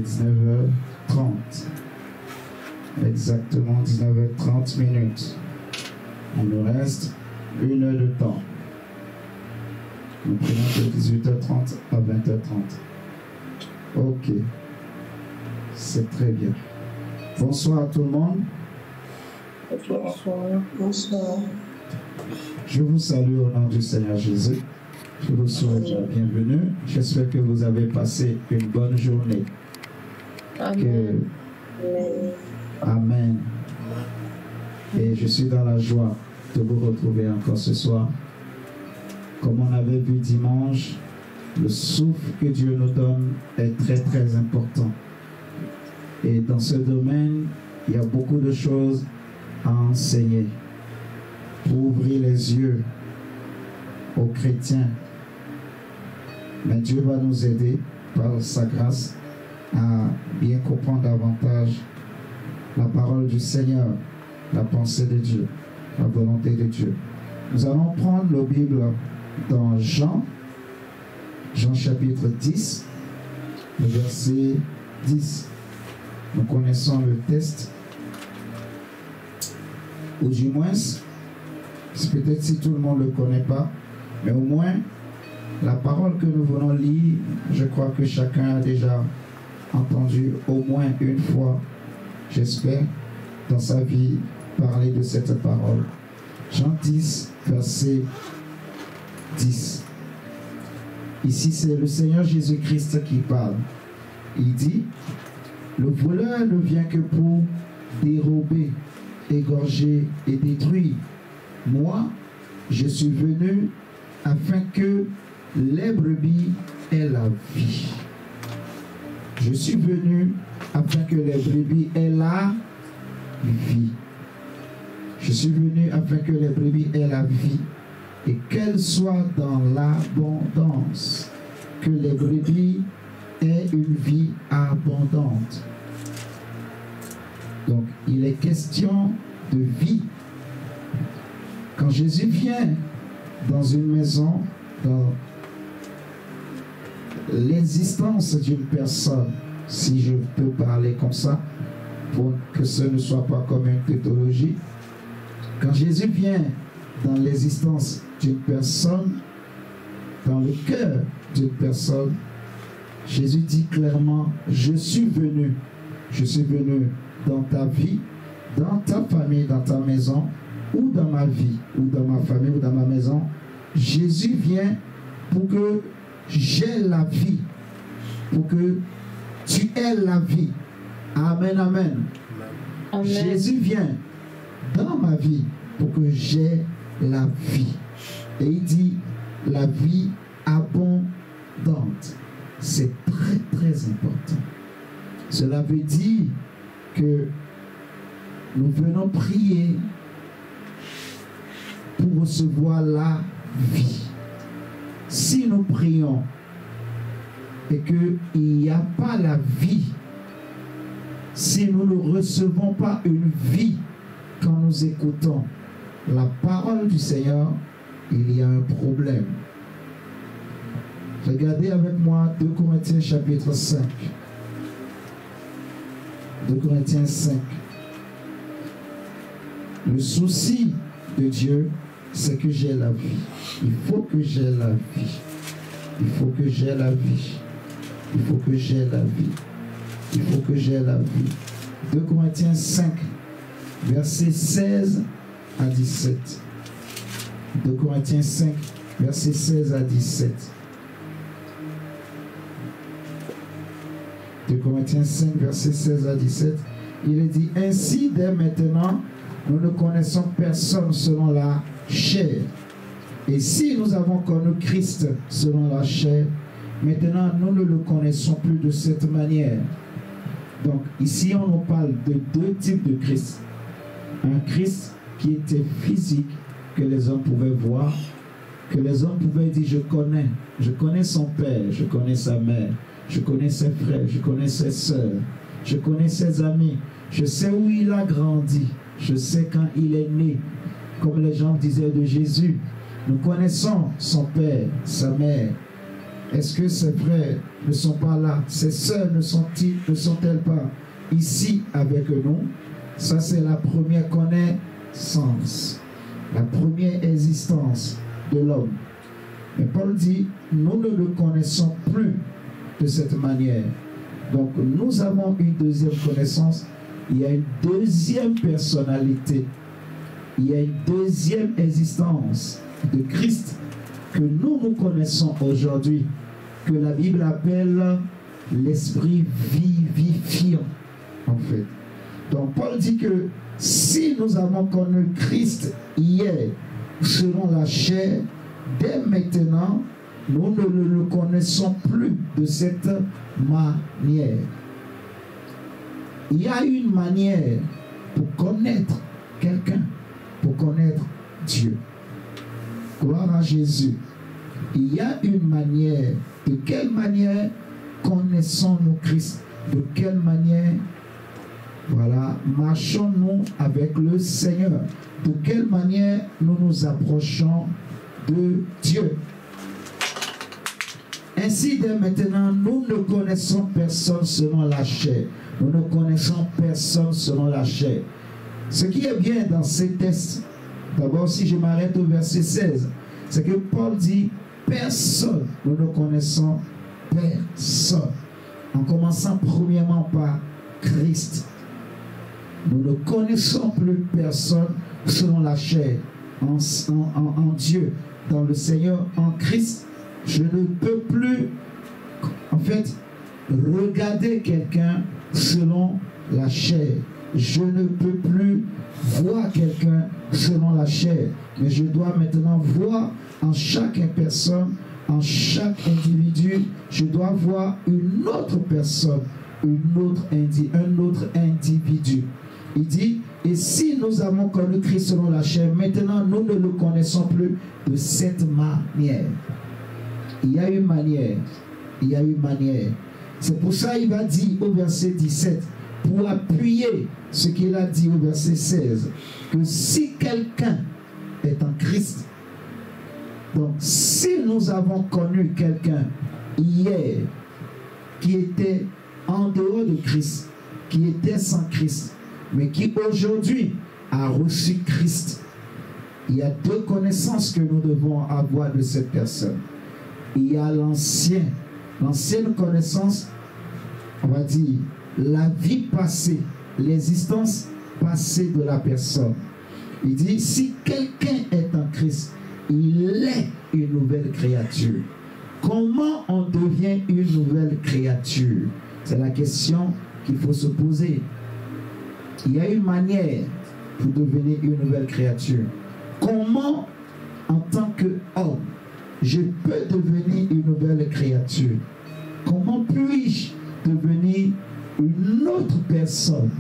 19h30. Exactement 19h30 minutes. Il nous reste 1 heure de temps. Nous prenons de 18h30 à 20h30. Ok. C'est très bien. Bonsoir à tout le monde. Bonsoir. Bonsoir. Je vous salue au nom du Seigneur Jésus. Je vous souhaite la bienvenue. J'espère que vous avez passé une bonne journée. Amen. Amen. Et je suis dans la joie de vous retrouver encore ce soir. Comme on avait vu dimanche, le souffle que Dieu nous donne est très très important. Et dans ce domaine, il y a beaucoup de choses à enseigner pour ouvrir les yeux aux chrétiens. Mais Dieu va nous aider par sa grâce à bien comprendre davantage la parole du Seigneur, la pensée de Dieu, la volonté de Dieu. Nous allons prendre la Bible dans Jean chapitre 10, le verset 10. Nous connaissons le texte, ou du moins, peut-être si tout le monde ne le connaît pas, mais au moins, la parole que nous venons lire, je crois que chacun a déjà entendu au moins une fois, j'espère, dans sa vie, parler de cette parole. Jean 10, verset 10. Ici, c'est le Seigneur Jésus-Christ qui parle. Il dit, « Le voleur ne vient que pour dérober, égorger et détruire. Moi, je suis venu afin que les brebis aient la vie. Je suis venu afin que les brebis aient la vie. Je suis venu afin que les brebis aient la vie et qu'elle soit dans l'abondance. Que les brebis aient une vie abondante. » Donc, il est question de vie. Quand Jésus vient dans une maison, dans l'existence d'une personne, si je peux parler comme ça, pour que ce ne soit pas comme une tautologie, quand Jésus vient dans l'existence d'une personne, dans le cœur d'une personne, Jésus dit clairement, je suis venu dans ta vie, dans ta famille, dans ta maison, ou dans ma vie, ou dans ma famille, ou dans ma maison. Jésus vient pour que j'ai la vie, pour que tu aies la vie. Amen, amen. Amen. Jésus vient dans ma vie pour que j'ai la vie. Et il dit la vie abondante. C'est très très important. Cela veut dire que nous venons prier pour recevoir la vie. Si nous prions et qu'il n'y a pas la vie, si nous ne recevons pas une vie quand nous écoutons la parole du Seigneur, il y a un problème. Regardez avec moi 2 Corinthiens chapitre 5. 2 Corinthiens 5. Le souci de Dieu, c'est que j'ai la vie. Il faut que j'ai la vie. Il faut que j'ai la vie. Il faut que j'ai la vie. Il faut que j'ai la vie. 2 Corinthiens 5, versets 16 à 17. 2 Corinthiens 5, versets 16 à 17. 2 Corinthiens 5, versets 16 à 17. Il est dit, ainsi dès maintenant, nous ne connaissons personne selon la chair. Et si nous avons connu Christ selon la chair, maintenant nous ne le connaissons plus de cette manière. Donc ici on nous parle de 2 types de Christ. Un Christ qui était physique, que les hommes pouvaient voir, que les hommes pouvaient dire je connais son père, je connais sa mère, je connais ses frères, je connais ses soeurs, je connais ses amis, je sais où il a grandi, je sais quand il est né. Comme les gens disaient de Jésus, nous connaissons son père, sa mère, Est-ce que ses frères ne sont pas là? Ses sœurs ne sont-elles pas ici avec nous? Ça, c'est la première connaissance, la première existence de l'homme. Mais Paul dit, nous ne le connaissons plus de cette manière. Donc, nous avons une deuxième connaissance. Il y a une deuxième personnalité. Il y a une deuxième existence de Christ que nous connaissons aujourd'hui, que la Bible appelle l'esprit vivifiant, en fait. Donc, Paul dit que si nous avons connu Christ hier, selon la chair, dès maintenant, nous ne le connaissons plus de cette manière. Il y a une manière pour connaître quelqu'un, pour connaître Dieu. Gloire à Jésus. Il y a une manière. De quelle manière connaissons-nous Christ? De quelle manière, voilà, marchons-nous avec le Seigneur? De quelle manière nous nous approchons de Dieu? Ainsi, dès maintenant, nous ne connaissons personne selon la chair. Nous ne connaissons personne selon la chair. Ce qui est bien dans ces textes, d'abord, si je m'arrête au verset 16, c'est que Paul dit personne. Nous ne connaissons personne. En commençant premièrement par Christ. Nous ne connaissons plus personne selon la chair. En Dieu, dans le Seigneur, en Christ, je ne peux plus, en fait, regarder quelqu'un selon la chair. Je ne peux plus voir quelqu'un selon la chair. Mais je dois maintenant voir en chaque personne, en chaque individu, je dois voir une autre personne, un autre individu. Il dit, et si nous avons connu Christ selon la chair, maintenant nous ne le connaissons plus de cette manière. Il y a une manière. Il y a une manière. C'est pour ça qu'il va dire au verset 17, pour appuyer ce qu'il a dit au verset 16, que si quelqu'un est en Christ, donc si nous avons connu quelqu'un hier qui était en dehors de Christ, qui était sans Christ, mais qui aujourd'hui a reçu Christ, il y a deux connaissances que nous devons avoir de cette personne. Il y a l'ancienne connaissance, on va dire, la vie passée, l'existence passée de la personne. Il dit, si quelqu'un est en Christ, il est une nouvelle créature. Comment on devient une nouvelle créature? C'est la question qu'il faut se poser. Il y a une manière pour devenir une nouvelle créature. Comment, en tant qu'homme, je peux devenir une nouvelle créature? Comment puis-je devenir une autre personne?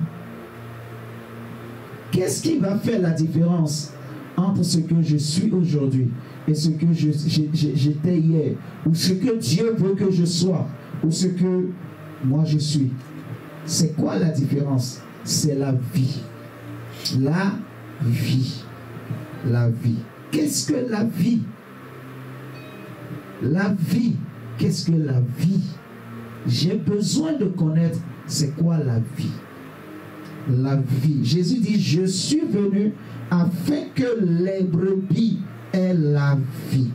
Qu'est-ce qui va faire la différence entre ce que je suis aujourd'hui et ce que j'étais hier, ou ce que Dieu veut que je sois, ou ce que moi je suis? C'est quoi la différence? C'est la vie. La vie. La vie. Qu'est-ce que la vie? La vie. Qu'est-ce que la vie? J'ai besoin de connaître c'est quoi la vie. La vie. Jésus dit, je suis venu afin que les brebis aient la vie.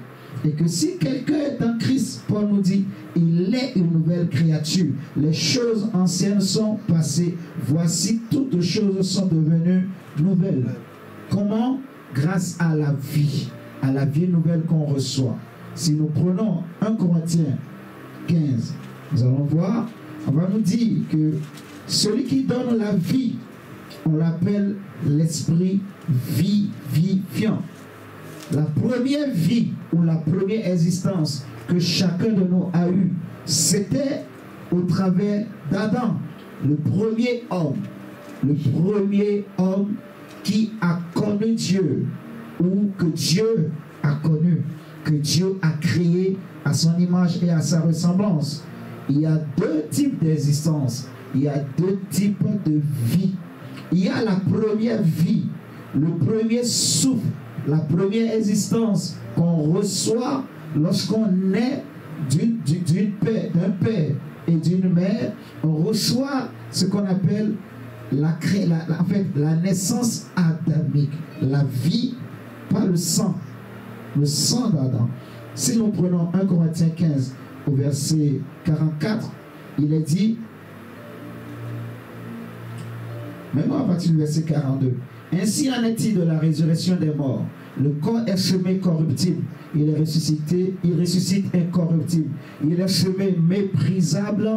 Et que si quelqu'un est en Christ, Paul nous dit, il est une nouvelle créature. Les choses anciennes sont passées. Voici, toutes choses sont devenues nouvelles. Comment? Grâce à la vie nouvelle qu'on reçoit. Si nous prenons 1 Corinthiens 15, nous allons voir, on va nous dire que celui qui donne la vie, on l'appelle l'esprit vivifiant. La première vie ou la première existence que chacun de nous a eue, c'était au travers d'Adam, le premier homme qui a connu Dieu, ou que Dieu a connu, que Dieu a créé à son image et à sa ressemblance. Il y a deux types d'existence, il y a deux types de vie. Il y a la première vie, le premier souffle, la première existence qu'on reçoit lorsqu'on est d'un père et d'une mère, on reçoit ce qu'on appelle la naissance adamique, la vie par le sang d'Adam. Si nous prenons 1 Corinthiens 15 au verset 44, il est dit, même à partir du verset 42, ainsi en est-il de la résurrection des morts. Le corps est semé corruptible, il ressuscite incorruptible. Il est semé méprisable,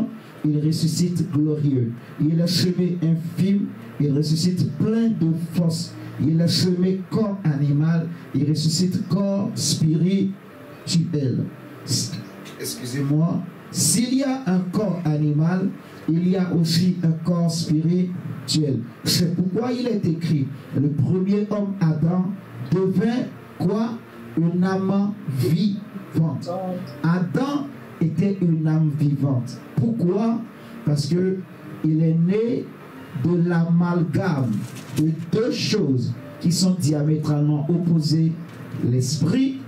il ressuscite glorieux. Il est semé infime, il ressuscite plein de force. Il est semé corps animal, il ressuscite corps spirituel. Excusez-moi, s'il y a un corps animal, il y a aussi un corps spirituel. C'est pourquoi il est écrit, le premier homme Adam devint quoi? Une âme vivante. Adam était une âme vivante. Pourquoi? Parce que il est né de l'amalgame de deux choses qui sont diamétralement opposées, l'esprit,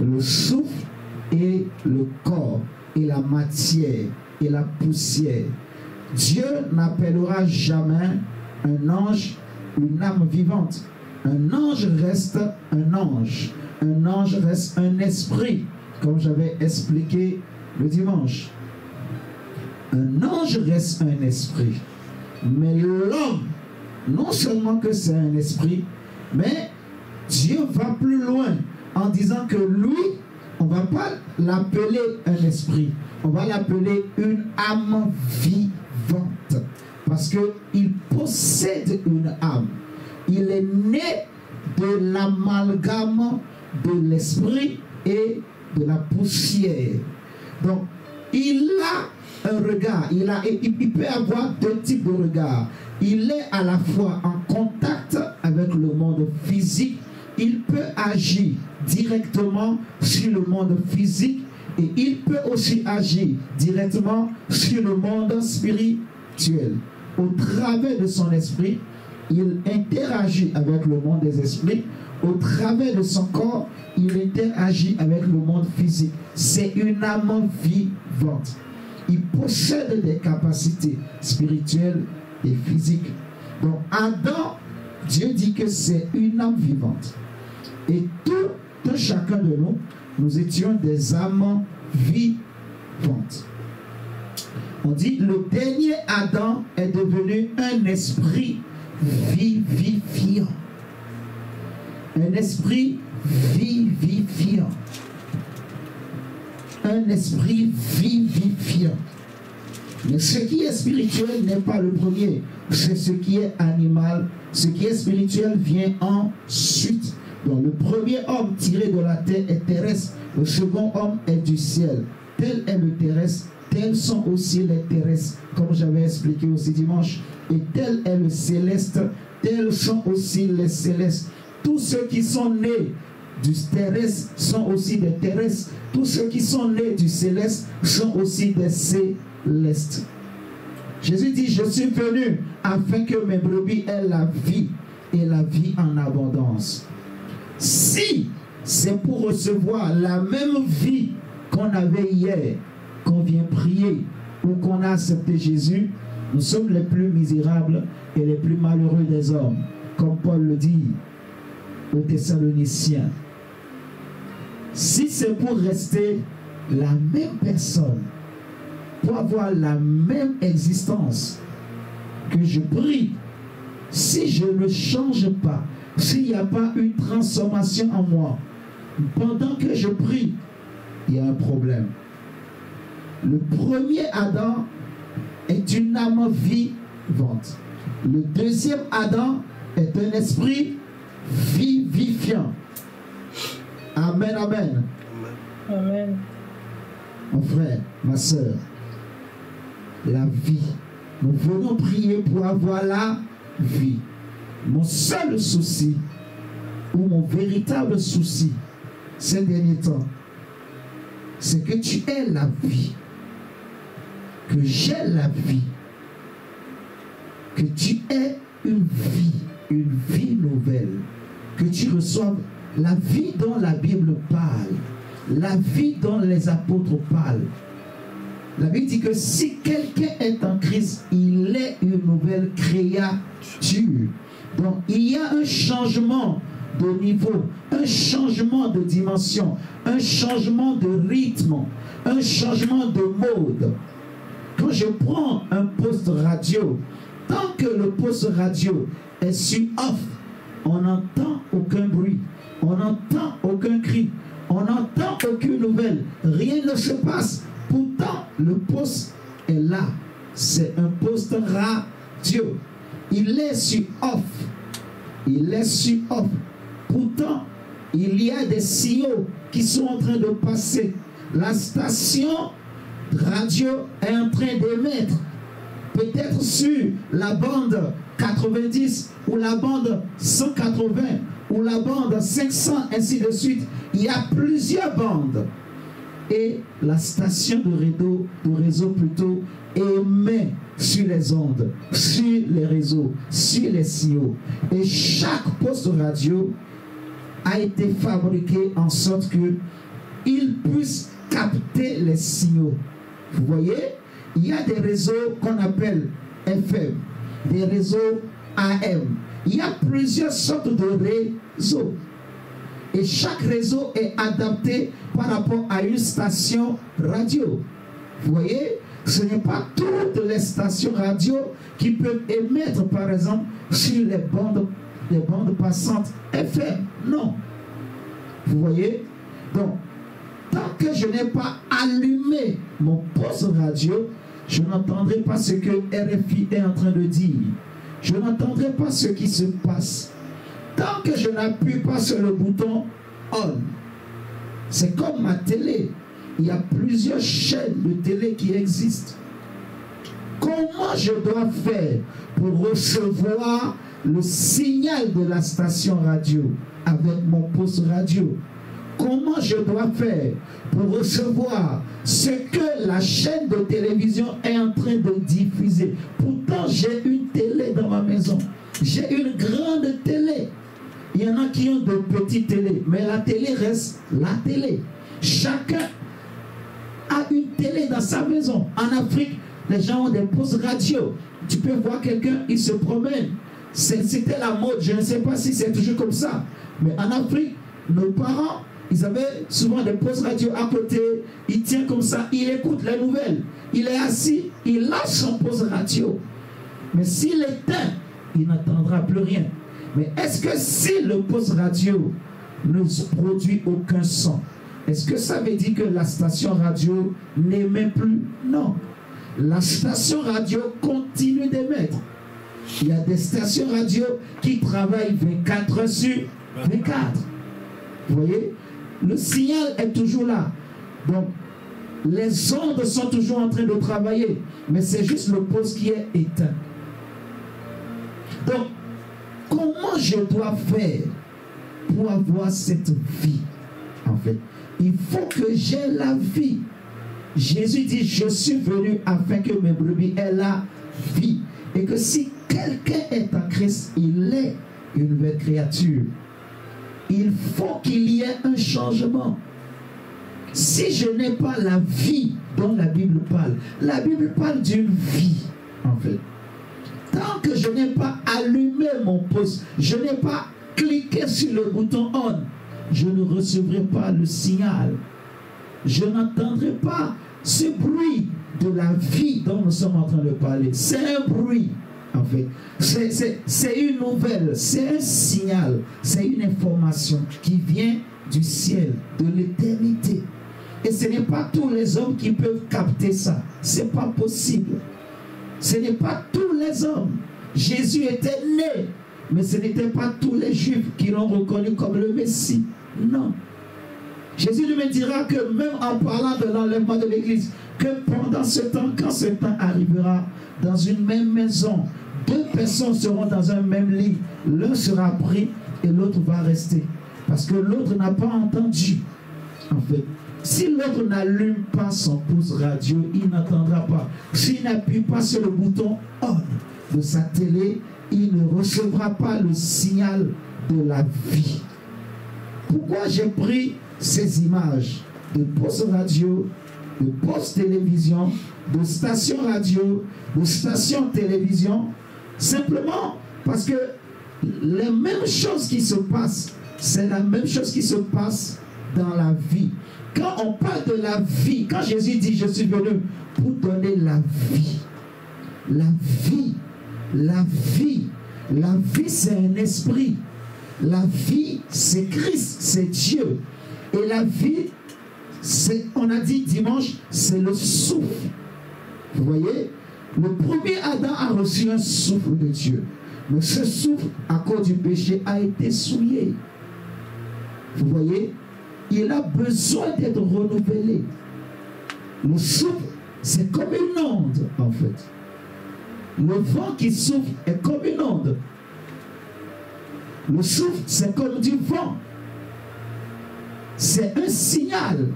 le souffle et le corps, et la matière et la poussière. Dieu n'appellera jamais un ange une âme vivante. Un ange reste un ange. Un ange reste un esprit, comme j'avais expliqué le dimanche. Un ange reste un esprit. Mais l'homme, non seulement que c'est un esprit, mais Dieu va plus loin en disant que lui, on ne va pas l'appeler un esprit, on va l'appeler une âme vivante. Parce qu'il possède une âme. Il est né de l'amalgame de l'esprit et de la poussière. Donc, il a un regard, il peut avoir deux types de regards. Il est à la fois en contact avec le monde physique, il peut agir directement sur le monde physique et il peut aussi agir directement sur le monde spirituel. Au travers de son esprit, il interagit avec le monde des esprits. Au travers de son corps, il interagit avec le monde physique. C'est une âme vivante. Il possède des capacités spirituelles et physiques. Donc Adam, Dieu dit que c'est une âme vivante. Et tout chacun de nous, nous étions des âmes vivantes. On dit le dernier Adam est devenu un esprit vivifiant. Un esprit vivifiant. Un esprit vivifiant. Mais ce qui est spirituel n'est pas le premier. C'est ce qui est animal. Ce qui est spirituel vient ensuite. Donc le premier homme tiré de la terre est terrestre. Le second homme est du ciel. Tel est le terrestre. Tels sont aussi les terrestres, comme j'avais expliqué aussi dimanche. Et tel est le céleste, tels sont aussi les célestes. Tous ceux qui sont nés du terrestre sont aussi des terrestres. Tous ceux qui sont nés du céleste sont aussi des célestes. Jésus dit, je suis venu afin que mes brebis aient la vie et la vie en abondance. Si c'est pour recevoir la même vie qu'on avait hier, qu'on vient prier ou qu'on a accepté Jésus, nous sommes les plus misérables et les plus malheureux des hommes, comme Paul le dit aux Thessaloniciens. Si c'est pour rester la même personne, pour avoir la même existence, que je prie, si je ne change pas, s'il n'y a pas une transformation en moi, pendant que je prie, il y a un problème. Le premier Adam est une âme vivante. Le deuxième Adam est un esprit vivifiant. Amen, amen. Amen. Mon frère, ma soeur, la vie. Nous venons prier pour avoir la vie. Mon seul souci, ou mon véritable souci, ces derniers temps, c'est que tu aies la vie. Que j'ai la vie, que tu aies une vie nouvelle, que tu reçoives la vie dont la Bible parle, la vie dont les apôtres parlent. La Bible dit que si quelqu'un est en Christ, il est une nouvelle créature. Donc il y a un changement de niveau, un changement de dimension, un changement de rythme, un changement de mode. Quand je prends un poste radio, tant que le poste radio est sur off, on n'entend aucun bruit, on n'entend aucun cri, on n'entend aucune nouvelle, rien ne se passe. Pourtant, le poste est là. C'est un poste radio. Il est sur off. Il est sur off. Pourtant, il y a des signaux qui sont en train de passer. La station radio est en train d'émettre. Peut-être sur la bande 90 ou la bande 180 ou la bande 500, ainsi de suite. Il y a plusieurs bandes. Et la station de réseau plutôt émet sur les ondes, sur les réseaux, sur les signaux. Et chaque poste radio a été fabriqué en sorte qu'il puisse capter les signaux. Vous voyez, il y a des réseaux qu'on appelle FM, des réseaux AM. Il y a plusieurs sortes de réseaux. Et chaque réseau est adapté par rapport à une station radio. Vous voyez, ce n'est pas toutes les stations radio qui peuvent émettre, par exemple, sur les bandes passantes FM. Non. Vous voyez? Donc, tant que je n'ai pas allumé mon poste radio, je n'entendrai pas ce que RFI est en train de dire. Je n'entendrai pas ce qui se passe. Tant que je n'appuie pas sur le bouton on, c'est comme ma télé. Il y a plusieurs chaînes de télé qui existent. Comment je dois faire pour recevoir le signal de la station radio avec mon poste radio? Comment je dois faire pour recevoir ce que la chaîne de télévision est en train de diffuser? Pourtant, j'ai une télé dans ma maison. J'ai une grande télé. Il y en a qui ont de petites télés, mais la télé reste la télé. Chacun a une télé dans sa maison. En Afrique, les gens ont des postes radio. Tu peux voir quelqu'un, il se promène. C'était la mode, je ne sais pas si c'est toujours comme ça. Mais en Afrique, nos parents, ils avaient souvent des postes radio à côté. Il tient comme ça, il écoute les nouvelles. Il est assis, il lâche son poste radio. Mais s'il éteint, il n'entendra plus rien. Mais est-ce que si le poste radio ne produit aucun son, est-ce que ça veut dire que la station radio n'émet plus? Non. La station radio continue d'émettre. Il y a des stations radio qui travaillent 24 heures sur 24. Vous voyez? Le signal est toujours là. Donc, les ondes sont toujours en train de travailler. Mais c'est juste le poste qui est éteint. Donc, comment je dois faire pour avoir cette vie? En fait, il faut que j'ai la vie. Jésus dit, je suis venu afin que mes brebis aient la vie. Et que si quelqu'un est en Christ, il est une nouvelle créature. Il faut qu'il y ait un changement. Si je n'ai pas la vie dont la Bible parle d'une vie, en fait. Tant que je n'ai pas allumé mon poste, je n'ai pas cliqué sur le bouton on, je ne recevrai pas le signal. Je n'entendrai pas ce bruit de la vie dont nous sommes en train de parler. C'est un bruit, en fait. C'est une nouvelle, c'est un signal, c'est une information qui vient du ciel, de l'éternité. Et ce n'est pas tous les hommes qui peuvent capter ça. Ce n'est pas possible. Ce n'est pas tous les hommes. Jésus était né, mais ce n'était pas tous les Juifs qui l'ont reconnu comme le Messie. Non. Jésus lui me dira que même en parlant de l'enlèvement de l'Église, que pendant ce temps, quand ce temps arrivera, dans une même maison, deux personnes seront dans un même lit. L'un sera pris et l'autre va rester. Parce que l'autre n'a pas entendu. En fait, si l'autre n'allume pas son poste radio, il n'entendra pas. S'il n'appuie pas sur le bouton on de sa télé, il ne recevra pas le signal de la vie. Pourquoi j'ai pris ces images? de postes radio, de postes télévision, de stations radio, de stations télévision, simplement parce que les mêmes choses qui se passent, c'est la même chose qui se passe dans la vie. Quand on parle de la vie, quand Jésus dit je suis venu pour donner la vie, la vie, la vie, la vie c'est un esprit, la vie c'est Christ, c'est Dieu, et la vie, on a dit dimanche, c'est le souffle. Vous voyez, le premier Adam a reçu un souffle de Dieu, mais ce souffle à cause du péché a été souillé. Vous voyez, il a besoin d'être renouvelé. Le souffle, c'est comme une onde en fait. Le vent qui souffle est comme une onde. Le souffle, c'est comme du vent. C'est un signal.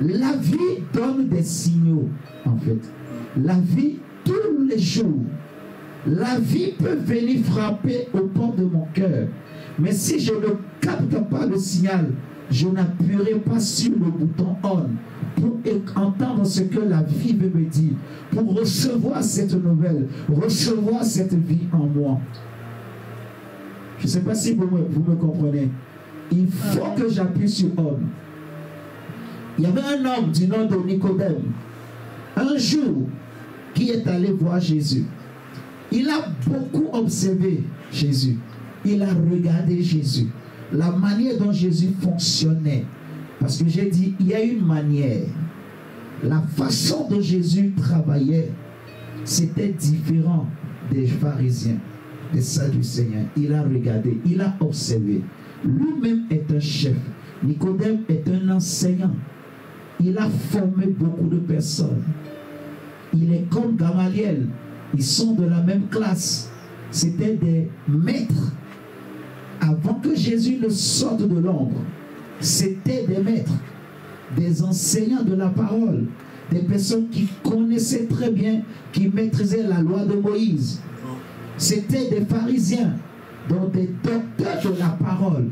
La vie donne des signaux en fait. La vie tous les jours. La vie peut venir frapper au port de mon cœur. Mais si je ne capte pas le signal, je n'appuierai pas sur le bouton on pour entendre ce que la vie veut me dire, pour recevoir cette nouvelle, recevoir cette vie en moi. Je ne sais pas si vous me comprenez. Il faut que j'appuie sur on. Il y avait un homme du nom de Nicodème, un jour, qui est allé voir Jésus. Il a beaucoup observé Jésus. Il a regardé Jésus. La manière dont Jésus fonctionnait. Parce que j'ai dit, il y a une manière. La façon dont Jésus travaillait, c'était différent des pharisiens, des Sadducéens. Il a regardé, il a observé. Lui-même est un chef. Nicodème est un enseignant. Il a formé beaucoup de personnes. Il est comme Gamaliel. Ils sont de la même classe. C'était des maîtres. Avant que Jésus ne sorte de l'ombre, c'était des maîtres, des enseignants de la parole, des personnes qui connaissaient très bien, qui maîtrisaient la loi de Moïse. C'était des pharisiens, donc des docteurs de la parole.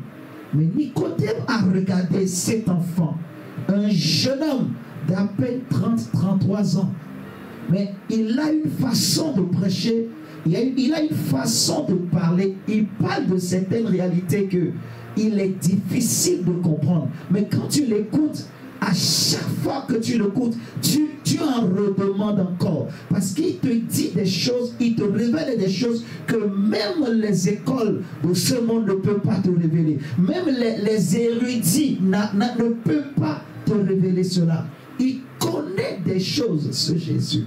Mais Nicodème a regardé cet enfant, un jeune homme d'à peine 30-33 ans. Mais il a une façon de prêcher, il a une façon de parler. Il parle de certaines réalités que il est difficile de comprendre. Mais quand tu l'écoutes, à chaque fois que tu l'écoutes, tu en redemandes encore. Parce qu'il te dit des choses, il te révèle des choses que même les écoles de ce monde ne peuvent pas te révéler. Même les érudits ne peuvent pas te révéler cela. Il connaît des choses, ce Jésus.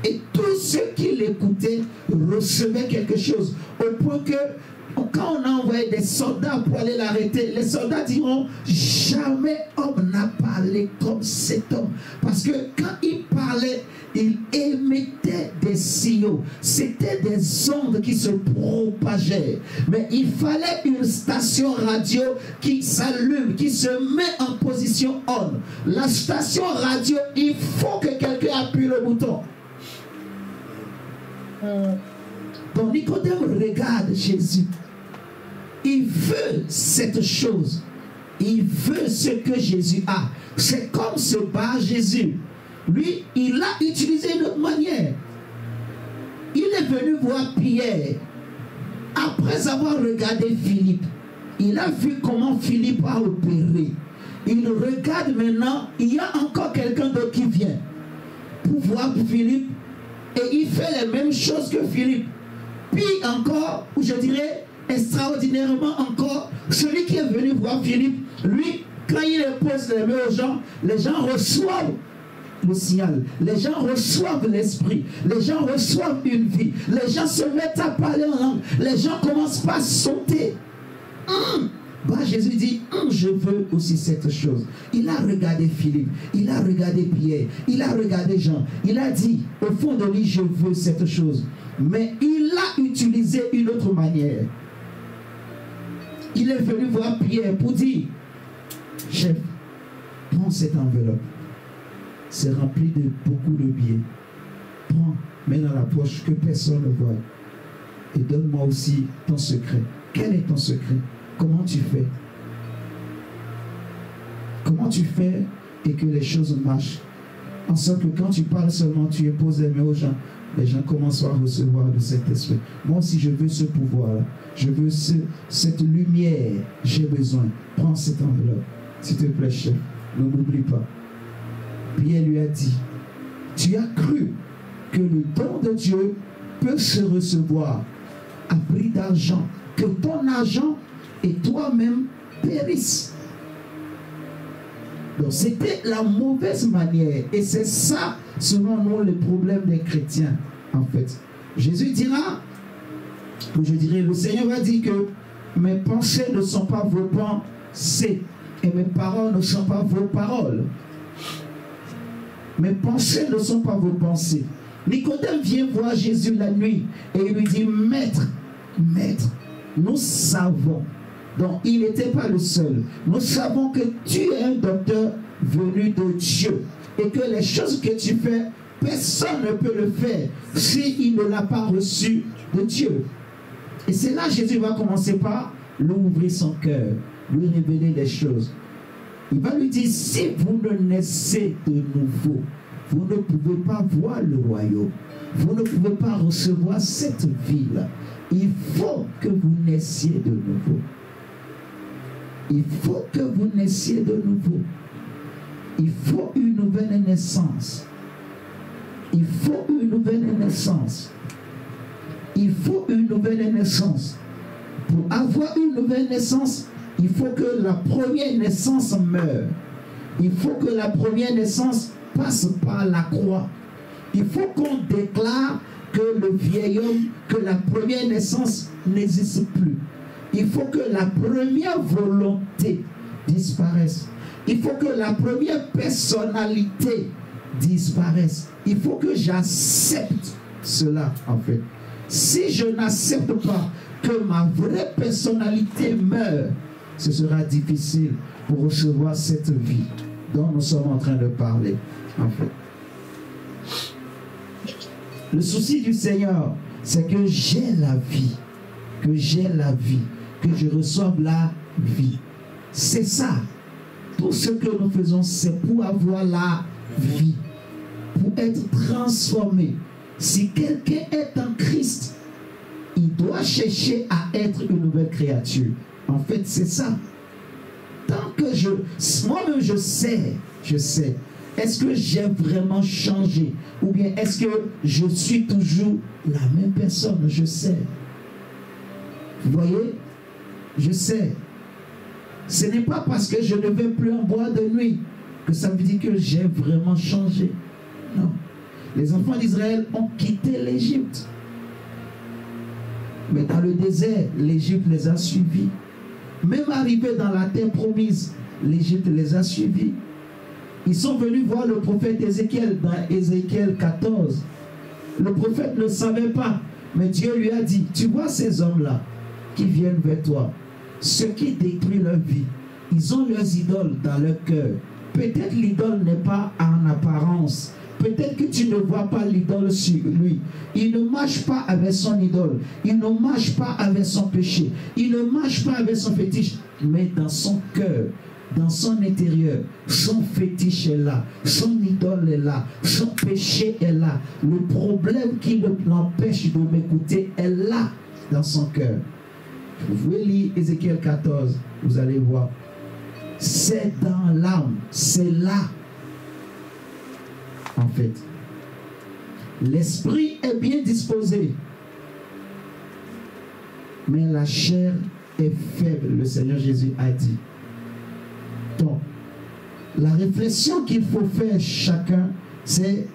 Et tous ceux qui l'écoutaient recevaient quelque chose. Au point que quand on a envoyé des soldats pour aller l'arrêter, les soldats diront, jamais homme n'a parlé comme cet homme. Parce que quand il parlait, il émettait des signaux. C'était des ondes qui se propageaient. Mais il fallait une station radio qui s'allume, qui se met en position on. La station radio, il faut que quelqu'un appuie le bouton. Donc Nicodème regarde Jésus. Il veut cette chose. Il veut ce que Jésus a. C'est comme ce bar Jésus. Lui, il a utilisé une autre manière. Il est venu voir Pierre. Après avoir regardé Philippe, il a vu comment Philippe a opéré. Il regarde maintenant, il y a encore quelqu'un d'autre qui vient pour voir Philippe. Et il fait les mêmes choses que Philippe. Puis encore, ou je dirais extraordinairement encore, celui qui est venu voir Philippe, lui, quand il pose les mains aux les gens reçoivent le signal, les gens reçoivent l'esprit, les gens reçoivent une vie, les gens se mettent à parler en langue, les gens commencent pas à sauter. Bah, Jésus dit, je veux aussi cette chose. Il a regardé Philippe, il a regardé Pierre, il a regardé Jean, il a dit, au fond de lui, je veux cette chose. Mais il a utilisé une autre manière. Il est venu voir Pierre pour dire, chef, prends cette enveloppe. C'est rempli de beaucoup de billets. Prends, mets dans la poche que personne ne voit. Et donne-moi aussi ton secret. Quel est ton secret? Comment tu fais? Comment tu fais et que les choses marchent? En sorte que quand tu parles seulement, tu imposes les mains aux gens, les gens commencent à recevoir de cet esprit. Moi aussi, je veux ce pouvoir-là. Je veux cette lumière. J'ai besoin. Prends cette enveloppe. S'il te plaît, chef, ne m'oublie pas. Pierre lui a dit, tu as cru que le don de Dieu peut se recevoir à prix d'argent, que ton argent et toi-même périssent. Donc c'était la mauvaise manière. Et c'est ça, selon nous, le problème des chrétiens, en fait. Jésus dira, ou je dirais, le Seigneur va dire que mes pensées ne sont pas vos pensées et mes paroles ne sont pas vos paroles. Mes pensées ne sont pas vos pensées. Nicodème vient voir Jésus la nuit et il lui dit, Maître, Maître, nous savons. Donc il n'était pas le seul. Nous savons que tu es un docteur venu de Dieu et que les choses que tu fais, personne ne peut le faire s'il ne l'a pas reçu de Dieu. Et c'est là que Jésus va commencer par lui ouvrir son cœur, lui révéler des choses. Il va lui dire, si vous ne naissez de nouveau, vous ne pouvez pas voir le royaume. Vous ne pouvez pas recevoir cette vie-là. Il faut que vous naissiez de nouveau. Il faut que vous naissiez de nouveau. Il faut une nouvelle naissance. Il faut une nouvelle naissance. Il faut une nouvelle naissance. Pour avoir une nouvelle naissance, il faut que la première naissance meure. Il faut que la première naissance passe par la croix. Il faut qu'on déclare que le vieil homme, que la première naissance n'existe plus. Il faut que la première volonté disparaisse. Il faut que la première personnalité disparaisse. Il faut que j'accepte cela, en fait. Si je n'accepte pas que ma vraie personnalité meure, ce sera difficile pour recevoir cette vie dont nous sommes en train de parler, en fait. Le souci du Seigneur, c'est que j'ai la vie, que j'ai la vie, que je reçoive la vie. C'est ça. Tout ce que nous faisons, c'est pour avoir la vie, pour être transformé. Si quelqu'un est en Christ, il doit chercher à être une nouvelle créature. En fait, c'est ça. Tant que moi-même je sais, est-ce que j'ai vraiment changé? Ou bien est-ce que je suis toujours la même personne? Je sais. Vous voyez? Je sais. Ce n'est pas parce que je ne vais plus en bois de nuit que ça veut dire que j'ai vraiment changé. Non. Les enfants d'Israël ont quitté l'Égypte. Mais dans le désert, l'Égypte les a suivis. Même arrivés dans la terre promise, l'Égypte les a suivis. Ils sont venus voir le prophète Ézéchiel dans Ézéchiel 14. Le prophète ne savait pas, mais Dieu lui a dit, tu vois ces hommes-là qui viennent vers toi, ce qui détruit leur vie, ils ont leurs idoles dans leur cœur. Peut-être l'idole n'est pas en apparence. Peut-être que tu ne vois pas l'idole sur lui. Il ne marche pas avec son idole. Il ne marche pas avec son péché. Il ne marche pas avec son fétiche. Mais dans son cœur, dans son intérieur, son fétiche est là. Son idole est là. Son péché est là. Le problème qui l'empêche de m'écouter est là, dans son cœur. Vous pouvez lire Ézéchiel 14. Vous allez voir. C'est dans l'âme. C'est là. En fait, l'esprit est bien disposé, mais la chair est faible, le Seigneur Jésus a dit. Donc, la réflexion qu'il faut faire chacun, c'est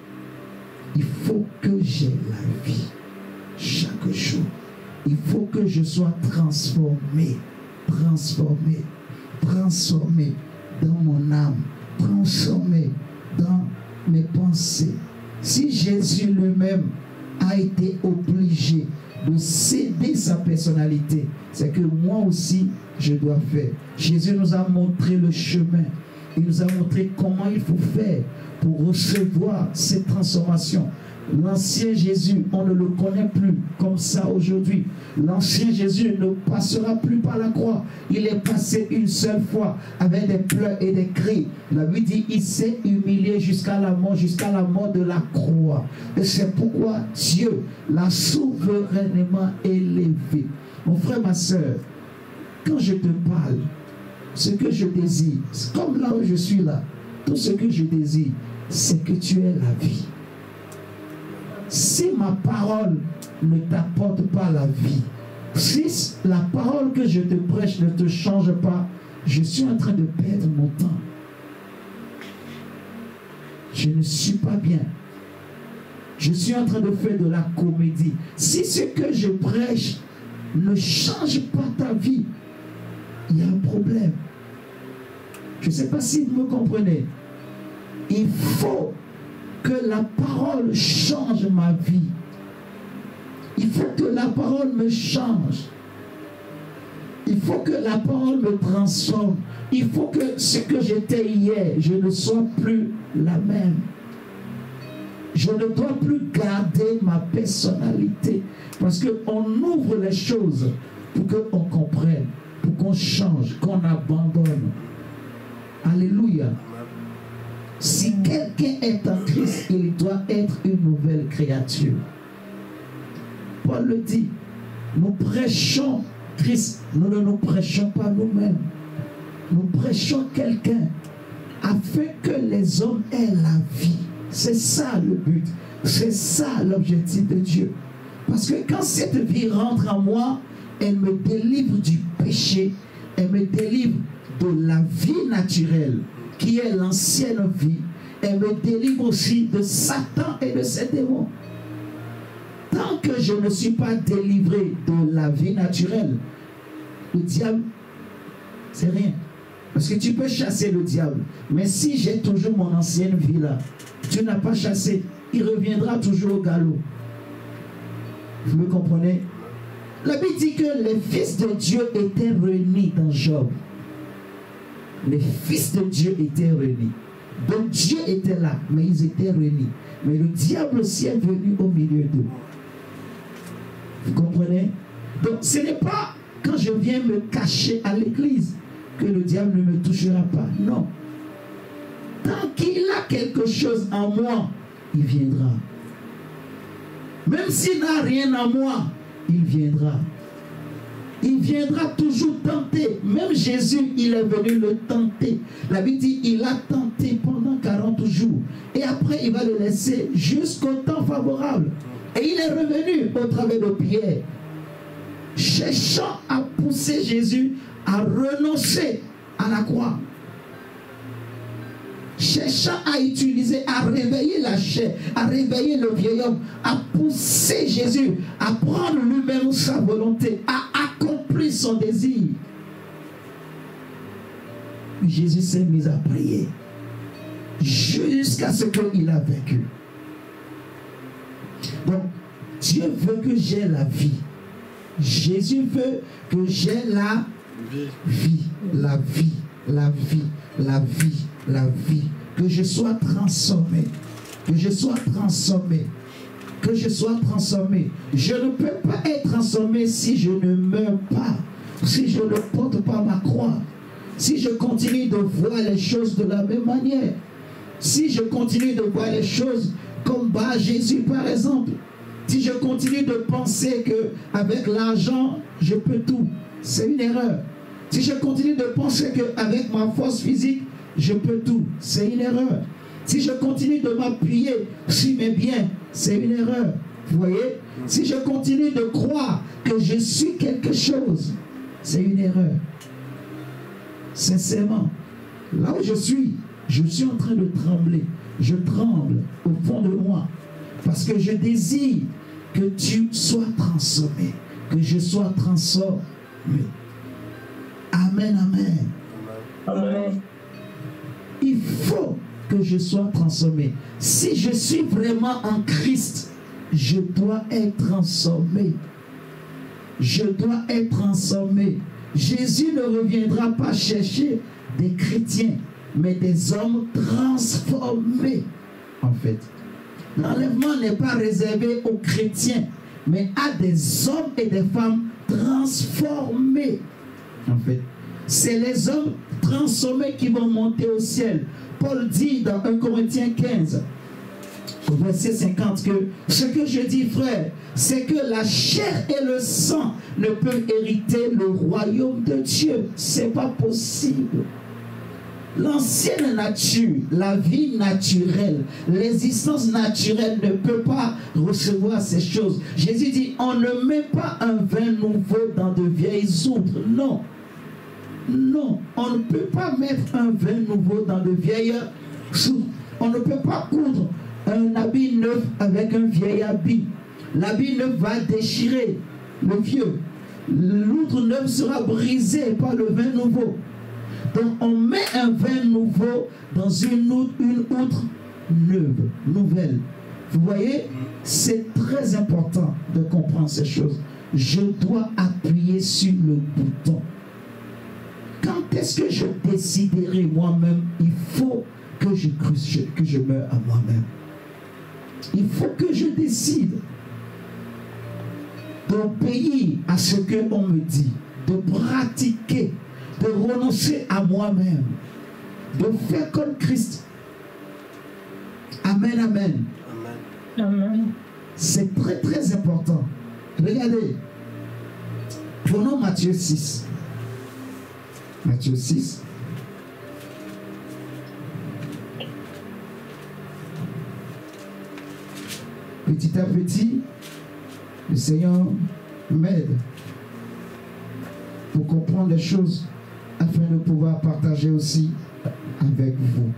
il faut que j'ai la vie chaque jour. Il faut que je sois transformé dans mon âme, transformé dans mes pensées. Si Jésus lui-même a été obligé de céder sa personnalité, c'est que moi aussi je dois faire. Jésus nous a montré le chemin. Il nous a montré comment il faut faire pour recevoir cette transformation. L'ancien Jésus, on ne le connaît plus comme ça aujourd'hui. L'ancien Jésus ne passera plus par la croix. Il est passé une seule fois avec des pleurs et des cris. La Bible dit, il s'est humilié jusqu'à la mort de la croix. Et c'est pourquoi Dieu l'a souverainement élevé. Mon frère, ma soeur, quand je te parle, ce que je désire, comme là où je suis là, tout ce que je désire, c'est que tu aies la vie. Si ma parole ne t'apporte pas la vie, si la parole que je te prêche ne te change pas, je suis en train de perdre mon temps. Je ne suis pas bien. Je suis en train de faire de la comédie. Si ce que je prêche ne change pas ta vie, il y a un problème. Je ne sais pas si vous me comprenez. Il faut que la parole change ma vie. Il faut que la parole me change. Il faut que la parole me transforme. Il faut que ce que j'étais hier, je ne sois plus la même. Je ne dois plus garder ma personnalité. Parce qu'on ouvre les choses pour qu'on comprenne, pour qu'on change, qu'on abandonne. Alléluia. Si quelqu'un est en Christ, il doit être une nouvelle créature. Paul le dit, nous prêchons Christ, nous ne nous prêchons pas nous-mêmes. Nous prêchons quelqu'un afin que les hommes aient la vie. C'est ça le but, c'est ça l'objectif de Dieu. Parce que quand cette vie rentre en moi, elle me délivre du péché, elle me délivre de la vie naturelle, qui est l'ancienne vie. Elle me délivre aussi de Satan et de ses démons. Tant que je ne suis pas délivré de la vie naturelle, le diable, c'est rien. Parce que tu peux chasser le diable. Mais si j'ai toujours mon ancienne vie là, tu n'as pas chassé, il reviendra toujours au galop. Vous me comprenez? La Bible dit que les fils de Dieu étaient réunis dans Job. Les fils de Dieu étaient réunis. Donc Dieu était là, mais ils étaient réunis. Mais le diable aussi est venu au milieu d'eux. Vous comprenez? Donc ce n'est pas quand je viens me cacher à l'église que le diable ne me touchera pas. Non. Tant qu'il a quelque chose en moi, il viendra. Même s'il n'a rien en moi, il viendra. Il viendra toujours tenter. Même Jésus, il est venu le tenter. La Bible dit, il a tenté pendant 40 jours. Et après, il va le laisser jusqu'au temps favorable. Et il est revenu au travers de Pierre, cherchant à pousser Jésus à renoncer à la croix. Cherchant à utiliser, à réveiller la chair, à réveiller le vieil homme, à pousser Jésus, à prendre lui-même sa volonté, à accomplir son désir. Jésus s'est mis à prier jusqu'à ce qu'il a vécu. Donc, Dieu veut que j'ai la vie. Jésus veut que j'ai la vie, la vie, la vie, la vie, la vie. Que je sois transformé. Que je sois transformé. Que je sois transformé. Je ne peux pas être transformé si je ne meurs pas. Si je ne porte pas ma croix. Si je continue de voir les choses de la même manière. Si je continue de voir les choses comme Bar Jésus par exemple. Si je continue de penser qu'avec l'argent, je peux tout, c'est une erreur. Si je continue de penser qu'avec ma force physique, je peux tout, c'est une erreur. Si je continue de m'appuyer sur mes biens, c'est une erreur. Vous voyez? Si je continue de croire que je suis quelque chose, c'est une erreur. Sincèrement, là où je suis en train de trembler. Je tremble au fond de moi. Parce que je désire que tu sois transformé. Que je sois transformé. Amen, amen. Amen. Il faut que je sois transformé. Si je suis vraiment en Christ, je dois être transformé. Je dois être transformé. Jésus ne reviendra pas chercher des chrétiens, mais des hommes transformés, en fait. L'enlèvement n'est pas réservé aux chrétiens, mais à des hommes et des femmes transformés. En fait, c'est les hommes transformés qui vont monter au ciel. Paul dit dans 1 Corinthiens 15, au verset 50, que ce que je dis, frère, c'est que la chair et le sang ne peuvent hériter le royaume de Dieu. C'est pas possible. L'ancienne nature, la vie naturelle, l'existence naturelle ne peut pas recevoir ces choses. Jésus dit, on ne met pas un vin nouveau dans de vieilles outres. Non. Non, on ne peut pas mettre un vin nouveau dans de vieilles outres. On ne peut pas coudre un habit neuf avec un vieil habit. L'habit neuf va déchirer le vieux. L'outre neuve sera brisée par le vin nouveau. Donc on met un vin nouveau dans une outre neuve, nouvelle. Vous voyez, c'est très important de comprendre ces choses. Je dois appuyer sur le bouton. Quand est-ce que je déciderai moi-même? Il faut que je meure à moi-même. Il faut que je décide d'obéir à ce qu'on me dit, de pratiquer, de renoncer à moi-même, de faire comme Christ. Amen, amen. Amen. C'est très très important. Regardez, prenons Matthieu 6. Matthieu 6. Petit à petit, le Seigneur m'aide pour comprendre les choses afin de pouvoir partager aussi avec vous,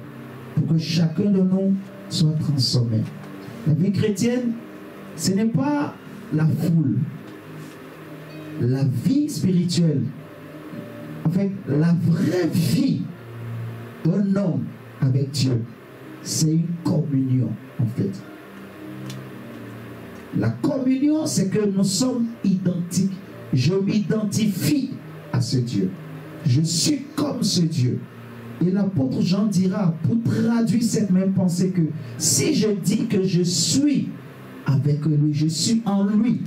pour que chacun de nous soit transformé. La vie chrétienne, ce n'est pas la foule. La vie spirituelle, en fait, la vraie vie d'un homme avec Dieu, c'est une communion, en fait. La communion, c'est que nous sommes identiques. Je m'identifie à ce Dieu. Je suis comme ce Dieu. Et l'apôtre Jean dira, pour traduire cette même pensée, que si je dis que je suis avec lui, je suis en lui,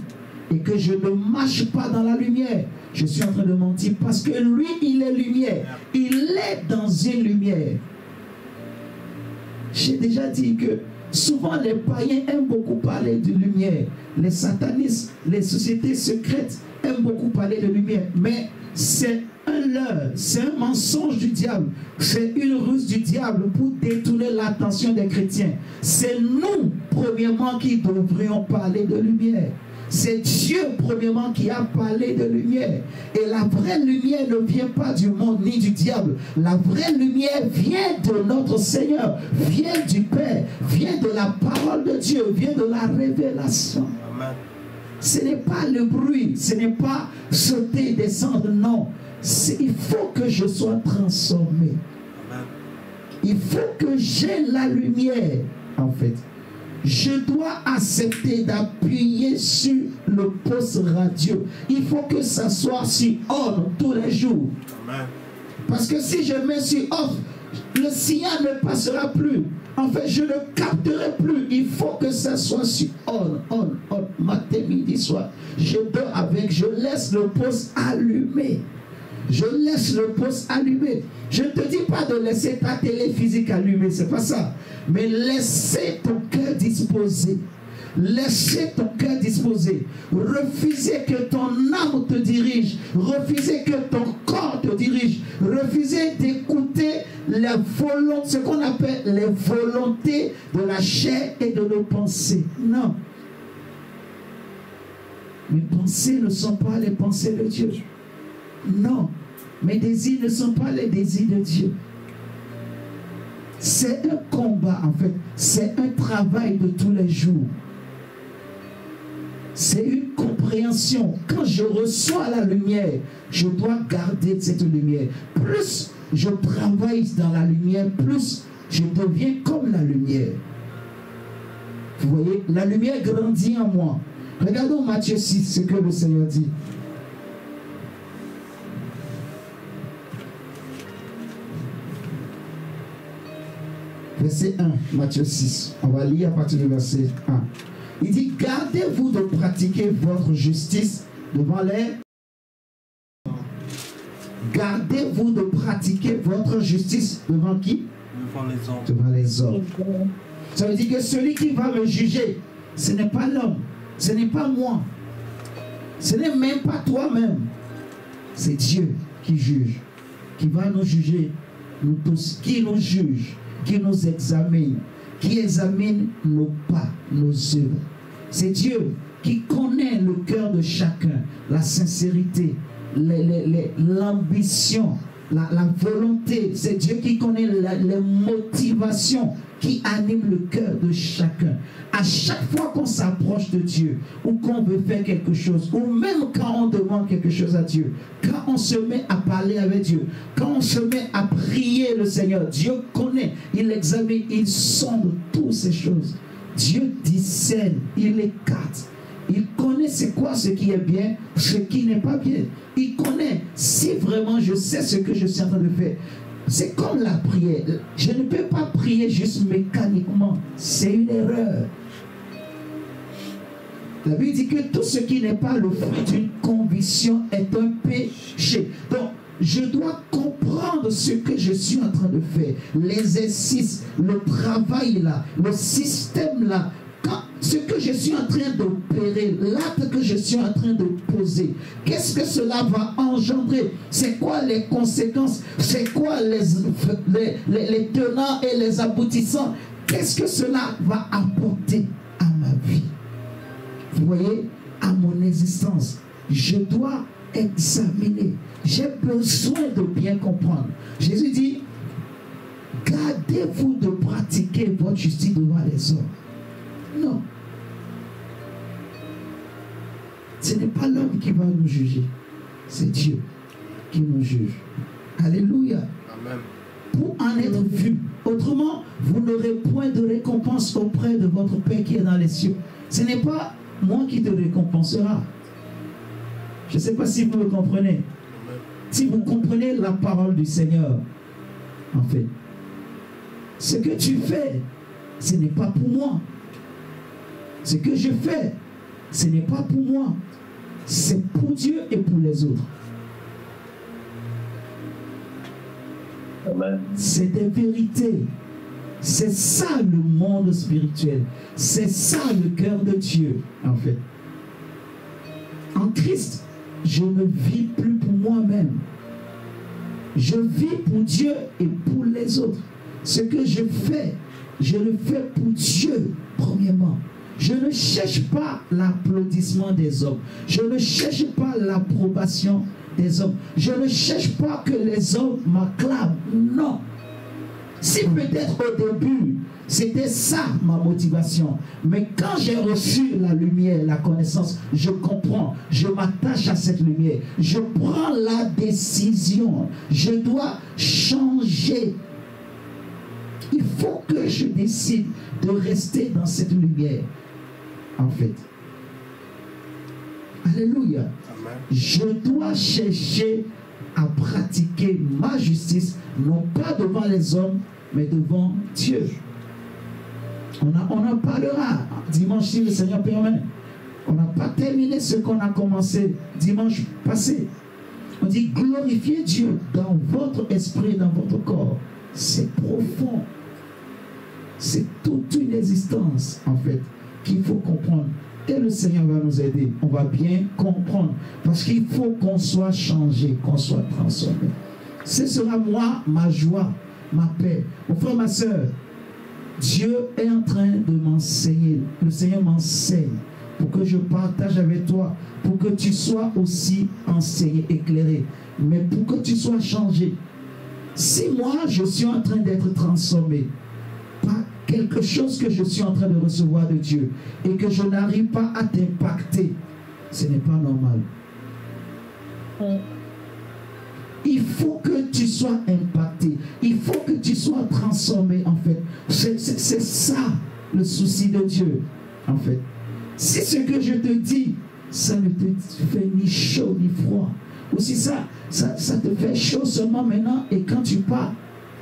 et que je ne marche pas dans la lumière, je suis en train de mentir, parce que lui, il est lumière. Il est dans une lumière. J'ai déjà dit que souvent les païens aiment beaucoup parler de lumière. Les satanistes, les sociétés secrètes aiment beaucoup parler de lumière. Mais c'est un leurre, c'est un mensonge du diable. C'est une ruse du diable pour détourner l'attention des chrétiens. C'est nous, premièrement, qui devrions parler de lumière. C'est Dieu, premièrement, qui a parlé de lumière. Et la vraie lumière ne vient pas du monde ni du diable. La vraie lumière vient de notre Seigneur, vient du Père, vient de la parole de Dieu, vient de la révélation. Amen. Ce n'est pas le bruit, ce n'est pas sauter, descendre, non. Il faut que je sois transformé. Amen. Il faut que j'aie la lumière, en fait. Je dois accepter d'appuyer sur le poste radio. Il faut que ça soit sur on tous les jours. Amen. Parce que si je mets sur off, le signal ne passera plus. En fait, je ne capterai plus. Il faut que ça soit sur on, matin, midi, soir. Je dors avec, je laisse le poste allumé. Je laisse le poste allumé. Je ne te dis pas de laisser ta télé physique allumée, c'est pas ça. Mais laissez ton cœur disposé. Laissez ton cœur disposé. Refusez que ton âme te dirige. Refusez que ton corps te dirige. Refusez d'écouter ce qu'on appelle les volontés de la chair et de nos pensées. Non. Mes pensées ne sont pas les pensées de Dieu. Non, mes désirs ne sont pas les désirs de Dieu. C'est un combat, en fait. C'est un travail de tous les jours. C'est une compréhension. Quand je reçois la lumière, je dois garder cette lumière. Plus je travaille dans la lumière, plus je deviens comme la lumière. Vous voyez, la lumière grandit en moi. Regardons Matthieu 6, ce que le Seigneur dit. verset 1, Matthieu 6. On va lire à partir du verset 1. Il dit, gardez-vous de pratiquer votre justice devant les... Gardez-vous de pratiquer votre justice devant qui? Devant les hommes. Devant les hommes. Ça veut dire que celui qui va me juger, ce n'est pas l'homme, ce n'est pas moi, ce n'est même pas toi-même. C'est Dieu qui juge, qui va nous juger, nous tous, qui nous juge, qui nous examine, qui examine nos pas, nos œuvres. C'est Dieu qui connaît le cœur de chacun, la sincérité, l'ambition, la volonté. C'est Dieu qui connaît les motivations qui animent le cœur de chacun. À chaque fois qu'on s'approche de Dieu, ou qu'on veut faire quelque chose, ou même quand on demande quelque chose à Dieu, quand on se met à parler avec Dieu, quand on se met à prier le Seigneur, Dieu connaît, il examine, il sonde toutes ces choses. Dieu discerne, il écarte. Il connaît c'est quoi ce qui est bien, ce qui n'est pas bien. Il connaît si vraiment je sais ce que je suis en train de faire. C'est comme la prière. Je ne peux pas prier juste mécaniquement. C'est une erreur. La Bible dit que tout ce qui n'est pas le fruit d'une conviction est un péché. Donc, je dois comprendre ce que je suis en train de faire. L'exercice, le travail là, le système là. Ce que je suis en train d'opérer, l'acte que je suis en train de poser, qu'est-ce que cela va engendrer? C'est quoi les conséquences? C'est quoi les tenants et les aboutissants? Qu'est-ce que cela va apporter à ma vie? Vous voyez, à mon existence, je dois examiner. J'ai besoin de bien comprendre. Jésus dit, gardez-vous de pratiquer votre justice devant les hommes. Non. Ce n'est pas l'homme qui va nous juger. C'est Dieu qui nous juge. Alléluia. Amen. Pour en être vu. Autrement, vous n'aurez point de récompense auprès de votre Père qui est dans les cieux. Ce n'est pas moi qui te récompensera. Je ne sais pas si vous me comprenez. Amen. Si vous comprenez la parole du Seigneur, en fait, ce que tu fais, ce n'est pas pour moi. Ce que je fais, ce n'est pas pour moi. C'est pour Dieu et pour les autres. C'est des vérités. C'est ça le monde spirituel. C'est ça le cœur de Dieu, en fait. En Christ, je ne vis plus pour moi-même. Je vis pour Dieu et pour les autres. Ce que je le fais pour Dieu, premièrement. Je ne cherche pas l'applaudissement des hommes. Je ne cherche pas l'approbation des hommes. Je ne cherche pas que les hommes m'acclament. Non. Si peut-être au début, c'était ça ma motivation. Mais quand j'ai reçu la lumière, la connaissance, je comprends. Je m'attache à cette lumière. Je prends la décision. Je dois changer. Il faut que je décide de rester dans cette lumière. En fait. Alléluia. Amen. Je dois chercher à pratiquer ma justice, non pas devant les hommes, mais devant Dieu. On en parlera dimanche si le Seigneur permet. On n'a pas terminé ce qu'on a commencé dimanche passé. On dit glorifier Dieu dans votre esprit, dans votre corps. C'est profond. C'est toute une existence, en fait, qu'il faut comprendre. Et le Seigneur va nous aider. On va bien comprendre. Parce qu'il faut qu'on soit changé, qu'on soit transformé. Ce sera moi, ma joie, ma paix. Mon frère, ma soeur, Dieu est en train de m'enseigner. Le Seigneur m'enseigne pour que je partage avec toi, pour que tu sois aussi enseigné, éclairé, mais pour que tu sois changé. Si moi, je suis en train d'être transformé par quelque chose que je suis en train de recevoir de Dieu et que je n'arrive pas à t'impacter, ce n'est pas normal. Il faut que tu sois impacté. Il faut que tu sois transformé, en fait. C'est ça le souci de Dieu, en fait. Si ce que je te dis, ça ne te fait ni chaud ni froid, ou si ça te fait chaud seulement maintenant et quand tu pars,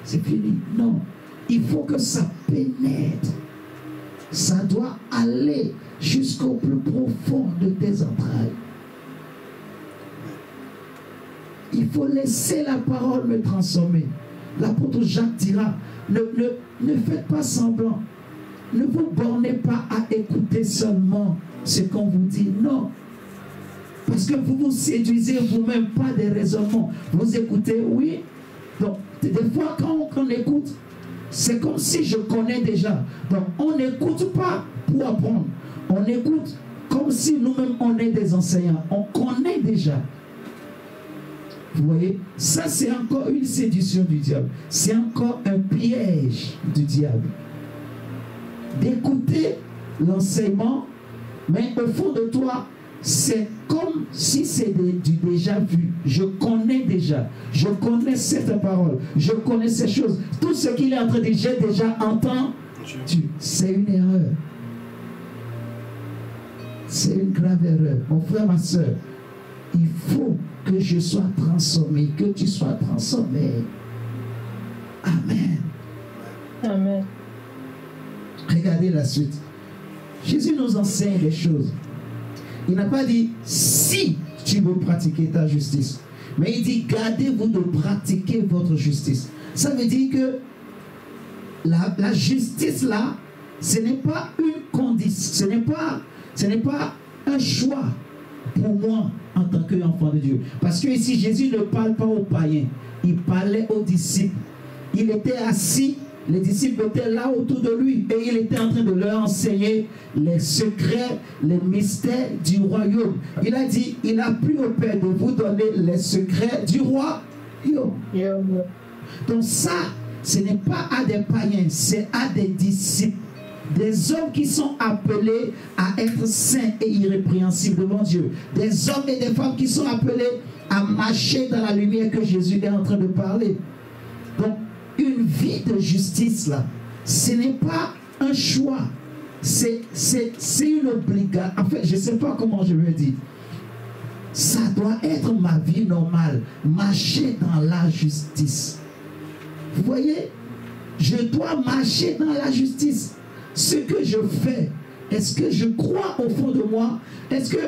c'est fini. Non. il faut que ça pénètre. Ça doit aller jusqu'au plus profond de tes entrailles. Il faut laisser la parole me transformer. L'apôtre Jacques dira, ne faites pas semblant. Ne vous bornez pas à écouter seulement ce qu'on vous dit. Non. Parce que vous vous séduisez vous-même pas des raisonnements. Vous écoutez, oui. Donc, des fois, quand on écoute, c'est comme si je connais déjà. Donc, on n'écoute pas pour apprendre. On écoute comme si nous-mêmes, on est des enseignants. On connaît déjà. Vous voyez, ça c'est encore une séduction du diable. C'est encore un piège du diable. D'écouter l'enseignement, mais au fond de toi, c'est comme si c'est du déjà vu. Je connais déjà. Je connais cette parole. Je connais ces choses. Tout ce qu'il est en train de dire, j'ai déjà entendu. C'est une erreur. C'est une grave erreur. Mon frère, ma soeur, il faut que je sois transformé, que tu sois transformé. Amen. Amen. Regardez la suite. Jésus nous enseigne des choses. Il n'a pas dit si tu veux pratiquer ta justice, mais il dit gardez-vous de pratiquer votre justice. Ça veut dire que la justice là, ce n'est pas une condition, ce n'est pas un choix pour moi en tant qu'enfant de Dieu. Parce que ici Jésus ne parle pas aux païens, il parlait aux disciples. Il était assis, les disciples étaient là autour de lui et il était en train de leur enseigner les secrets, les mystères du royaume. Il a dit, il a plu au Père de vous donner les secrets du royaume. Donc ça, ce n'est pas à des païens, c'est à des disciples. Des hommes qui sont appelés à être saints et irrépréhensibles devant Dieu. Des hommes et des femmes qui sont appelés à marcher dans la lumière que Jésus est en train de parler. Donc, une vie de justice, là, ce n'est pas un choix. C'est une obligation. En fait, je ne sais pas comment je veux dire. Ça doit être ma vie normale. Marcher dans la justice. Vous voyez? Je dois marcher dans la justice. Ce que je fais, est-ce que je crois au fond de moi? Est-ce que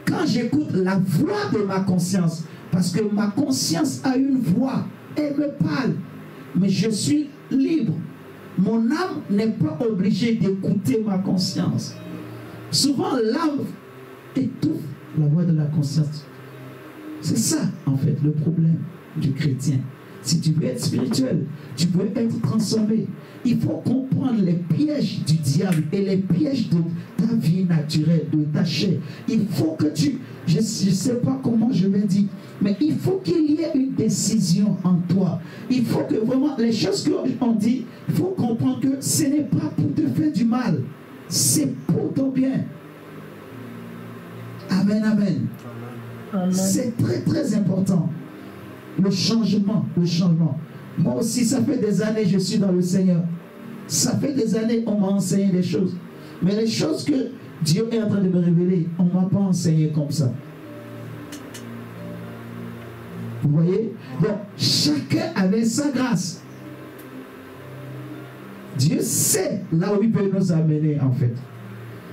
quand j'écoute la voix de ma conscience, parce que ma conscience a une voix, elle me parle, mais je suis libre. Mon âme n'est pas obligée d'écouter ma conscience. Souvent, l'âme étouffe la voix de la conscience. C'est ça, en fait, le problème du chrétien. Si tu veux être spirituel, tu veux être transformé, il faut comprendre les pièges du diable et les pièges de ta vie naturelle, de ta chair. Il faut que tu, je ne sais pas comment je vais dire, mais il faut qu'il y ait une décision en toi. Il faut que vraiment, les choses qu'on dit, il faut comprendre que ce n'est pas pour te faire du mal, c'est pour ton bien. Amen, amen. Amen. C'est très très important. Le changement, le changement. Moi aussi, ça fait des années que je suis dans le Seigneur. Ça fait des années qu'on m'a enseigné des choses. Mais les choses que Dieu est en train de me révéler, on ne m'a pas enseigné comme ça. Vous voyez? Donc, chacun avait sa grâce. Dieu sait là où il peut nous amener, en fait.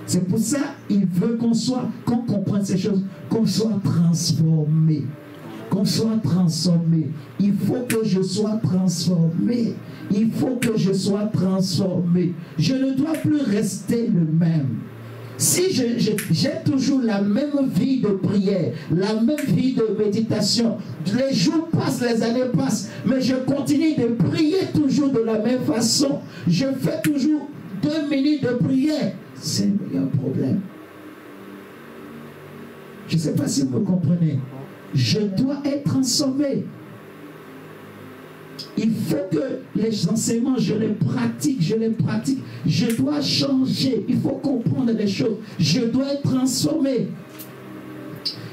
C'est pour ça qu'il veut qu'on comprenne ces choses, qu'on soit transformé. Qu'on soit transformé. Il faut que je sois transformé. Il faut que je sois transformé. Je ne dois plus rester le même. Si j'ai toujours la même vie de prière, la même vie de méditation, les jours passent, les années passent, mais je continue de prier toujours de la même façon, je fais toujours 2 minutes de prière, c'est un problème. Je ne sais pas si vous me comprenez. Je dois être transformé. Il faut que les enseignements, je les pratique, je dois changer, il faut comprendre les choses, je dois être transformé.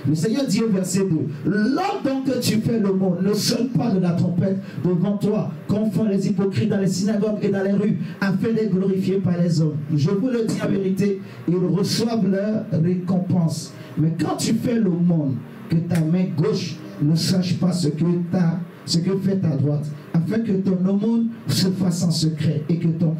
Le Seigneur dit au verset 2, lors donc que tu fais le mot, ne sonne pas de la trompette devant toi, comme font les hypocrites dans les synagogues et dans les rues, afin d'être glorifiés par les hommes. Je vous le dis en vérité, ils reçoivent leur récompense. Mais quand tu fais le monde, que ta main gauche ne sache pas ce que ta ce que fait ta droite, afin que ton aumône se fasse en secret, et que ton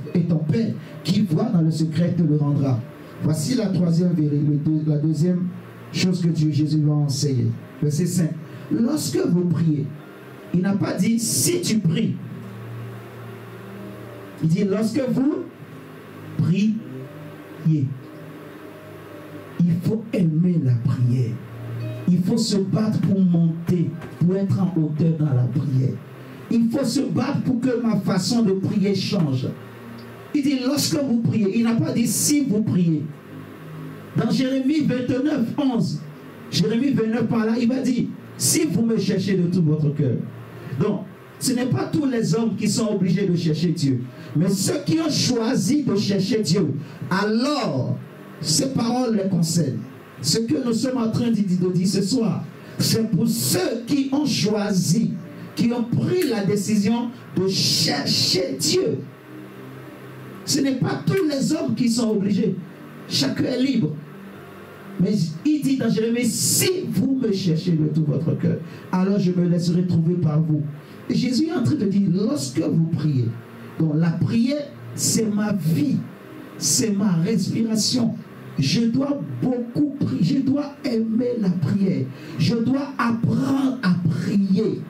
Père qui voit dans le secret te le rendra. Voici la deuxième chose que Jésus va enseigner. Verset 5. Lorsque vous priez, il n'a pas dit si tu pries. Il dit lorsque vous priez. Il faut aimer la prière. Il faut se battre pour monter, pour être en hauteur dans la prière. Il faut se battre pour que ma façon de prier change. Il dit lorsque vous priez. Il n'a pas dit si vous priez. Dans Jérémie 29, 11, Jérémie 29 par là, il va dire si vous me cherchez de tout votre cœur. Donc, ce n'est pas tous les hommes qui sont obligés de chercher Dieu. Mais ceux qui ont choisi de chercher Dieu, alors, ces paroles les concernent. Ce que nous sommes en train de dire ce soir, c'est pour ceux qui ont choisi, qui ont pris la décision de chercher Dieu. Ce n'est pas tous les hommes qui sont obligés. Chacun est libre. Mais il dit dans Jérémie, si vous me cherchez de tout votre cœur, alors je me laisserai trouver par vous. Et Jésus est en train de dire, lorsque vous priez, donc la prière, c'est ma vie, c'est ma respiration. Je dois beaucoup prier, je dois aimer la prière. Je dois apprendre à prier.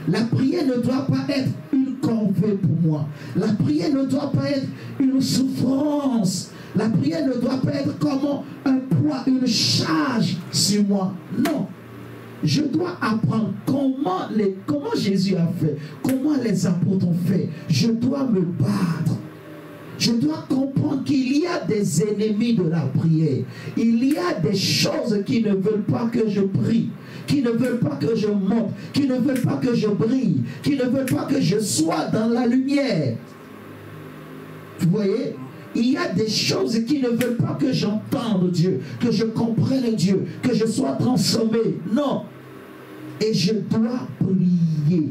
La prière ne doit pas être une corvée pour moi. La prière ne doit pas être une souffrance. La prière ne doit pas être comme un poids, une charge sur moi. Non. Je dois apprendre comment Jésus a fait, comment les apôtres ont fait. Je dois me battre. Je dois comprendre qu'il y a des ennemis de la prière. Il y a des choses qui ne veulent pas que je prie, qui ne veulent pas que je monte, qui ne veulent pas que je brille, qui ne veulent pas que je sois dans la lumière. Vous voyez? Il y a des choses qui ne veulent pas que j'entende Dieu, que je comprenne Dieu, que je sois transformé. Non. Et je dois prier.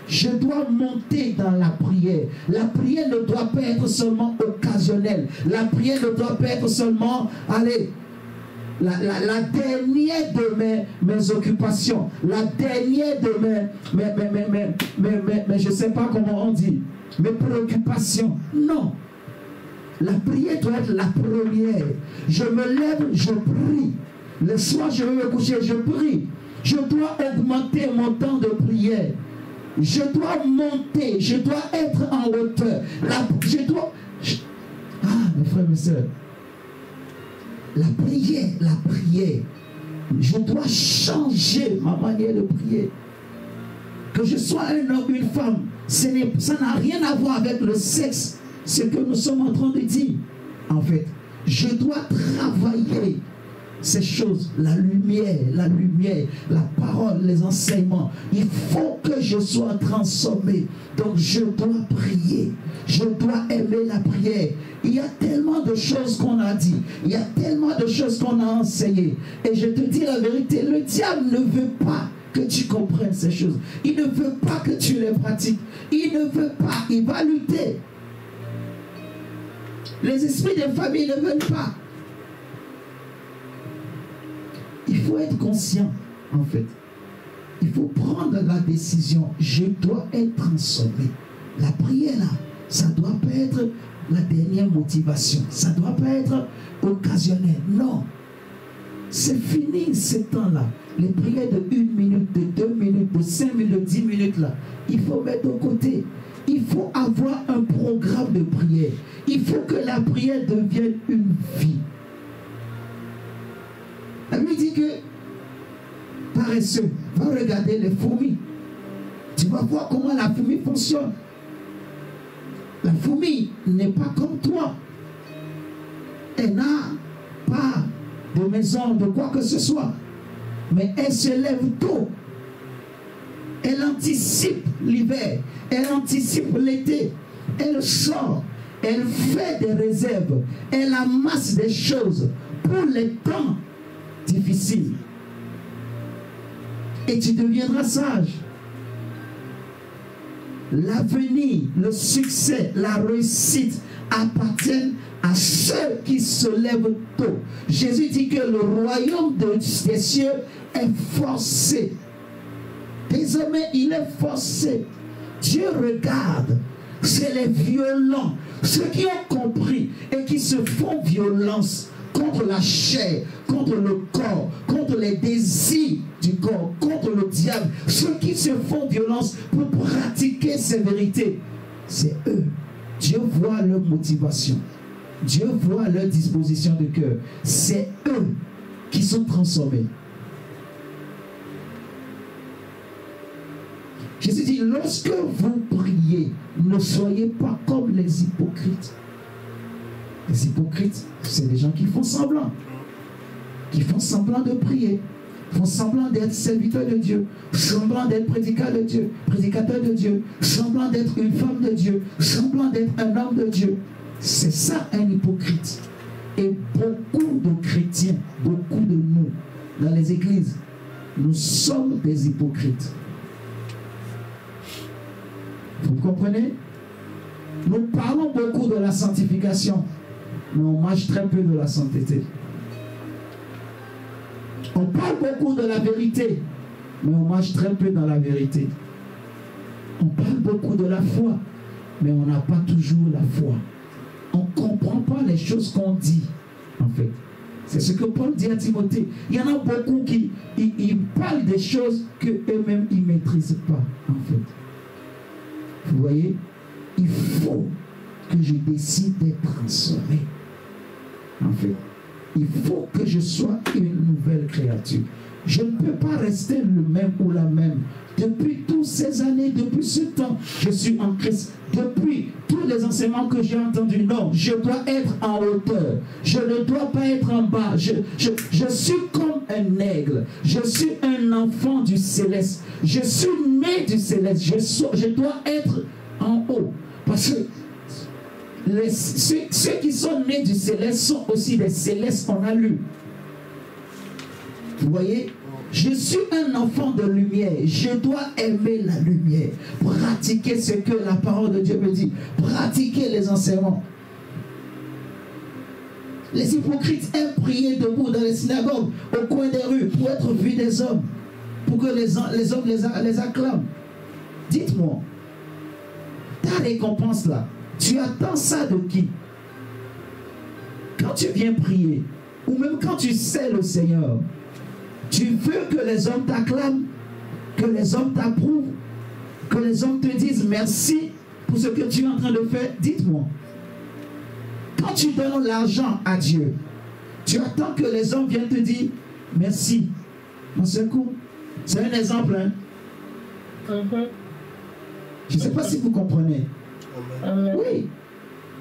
Je dois monter dans la prière. La prière ne doit pas être seulement occasionnelle. La prière ne doit pas être seulement, allez, la dernière de mes occupations. La dernière de mes je ne sais pas comment on dit, mes préoccupations. Non. La prière doit être la première. Je me lève, je prie. Le soir, je vais me coucher, je prie. Je dois augmenter mon temps de prière. Je dois monter, je dois être en hauteur. Mes frères, mes soeurs, la prière, je dois changer ma manière de prier. Que je sois un homme, une femme, ça n'a rien à voir avec le sexe, ce que nous sommes en train de dire. En fait, je dois travailler ces choses, la lumière, la parole, les enseignements. Il faut que je sois transformé. Donc je dois prier. Je dois aimer la prière. Il y a tellement de choses qu'on a dit. Il y a tellement de choses qu'on a enseignées. Et je te dis la vérité, le diable ne veut pas que tu comprennes ces choses. Il ne veut pas que tu les pratiques. Il ne veut pas. Il va lutter. Les esprits des familles ne veulent pas. Il faut être conscient, en fait. Il faut prendre la décision. Je dois être transformé. La prière, là, ça ne doit pas être la dernière motivation. Ça ne doit pas être occasionnel. Non. C'est fini ce temps-là. Les prières de 1 minute, de 2 minutes, de 5 minutes, de 10 minutes, là, il faut mettre de côté. Il faut avoir un programme de prière. Il faut que la prière devienne une vie. La Bible dit que paresseux, va regarder les fourmis. Tu vas voir comment la fourmi fonctionne. La fourmi n'est pas comme toi. Elle n'a pas de maison, de quoi que ce soit. Mais elle se lève tôt. Elle anticipe l'hiver. Elle anticipe l'été. Elle sort. Elle fait des réserves. Elle amasse des choses pour les temps difficile. Et tu deviendras sage. L'avenir, le succès, la réussite appartiennent à ceux qui se lèvent tôt. Jésus dit que le royaume des cieux est forcé. Désormais, il est forcé. Dieu regarde. C'est les violents, ceux qui ont compris et qui se font violence contre la chair, contre le corps, contre les désirs du corps, contre le diable. Ceux qui se font violence pour pratiquer ces vérités, c'est eux. Dieu voit leur motivation. Dieu voit leur disposition de cœur. C'est eux qui sont transformés. Jésus dit, lorsque vous priez, ne soyez pas comme les hypocrites. Les hypocrites, c'est des gens qui font semblant. Qui font semblant de prier. Font semblant d'être serviteurs de Dieu. Semblant d'être prédicateurs de Dieu. Semblant d'être une femme de Dieu. Semblant d'être un homme de Dieu. C'est ça un hypocrite. Et beaucoup de chrétiens, beaucoup de nous, dans les églises, nous sommes des hypocrites. Vous comprenez? Nous parlons beaucoup de la sanctification, mais on mange très peu de la sainteté. On parle beaucoup de la vérité, mais on mange très peu dans la vérité. On parle beaucoup de la foi, mais on n'a pas toujours la foi. On ne comprend pas les choses qu'on dit, en fait. C'est ce que Paul dit à Timothée. Il y en a beaucoup qui ils parlent des choses qu'eux-mêmes ils ne maîtrisent pas, en fait. Vous voyez, il faut que je décide d'être transformé. En fait, il faut que je sois une nouvelle créature. Je ne peux pas rester le même ou la même. Depuis toutes ces années, depuis ce temps, je suis en Christ. Depuis tous les enseignements que j'ai entendus, non, je dois être en hauteur. Je ne dois pas être en bas. Je suis comme un aigle. Je suis un enfant du céleste. Je suis né du céleste. Je dois être en haut. Parce que ceux qui sont nés du céleste sont aussi des célestes, on a lu. Vous voyez? Je suis un enfant de lumière. Je dois aimer la lumière. Pratiquer ce que la parole de Dieu me dit. Pratiquer les enseignements. Les hypocrites aiment prier debout dans les synagogues, au coin des rues, pour être vus des hommes. Pour que les hommes les acclament. Dites-moi, ta récompense là, tu attends ça de qui? Quand tu viens prier, ou même quand tu sais le Seigneur, tu veux que les hommes t'acclament, que les hommes t'approuvent, que les hommes te disent merci pour ce que tu es en train de faire. Dites-moi, quand tu donnes l'argent à Dieu, tu attends que les hommes viennent te dire merci. Dans ce coup, c'est un exemple. Hein? Je ne sais pas si vous comprenez. Oui.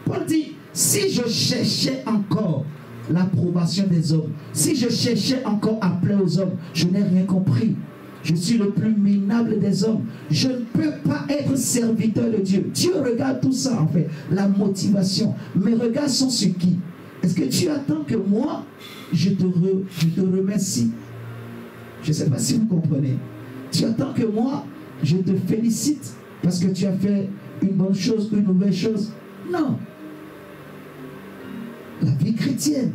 Paul dit, si je cherchais encore l'approbation des hommes, si je cherchais encore à plaire aux hommes, je n'ai rien compris. Je suis le plus minable des hommes. Je ne peux pas être serviteur de Dieu. Dieu regarde tout ça en fait, la motivation. Mes regards sont sur qui? Est-ce que tu attends que moi, je te remercie? Je ne sais pas si vous comprenez. Tu attends que moi, je te félicite parce que tu as fait une bonne chose, une mauvaise chose? Non. La vie chrétienne,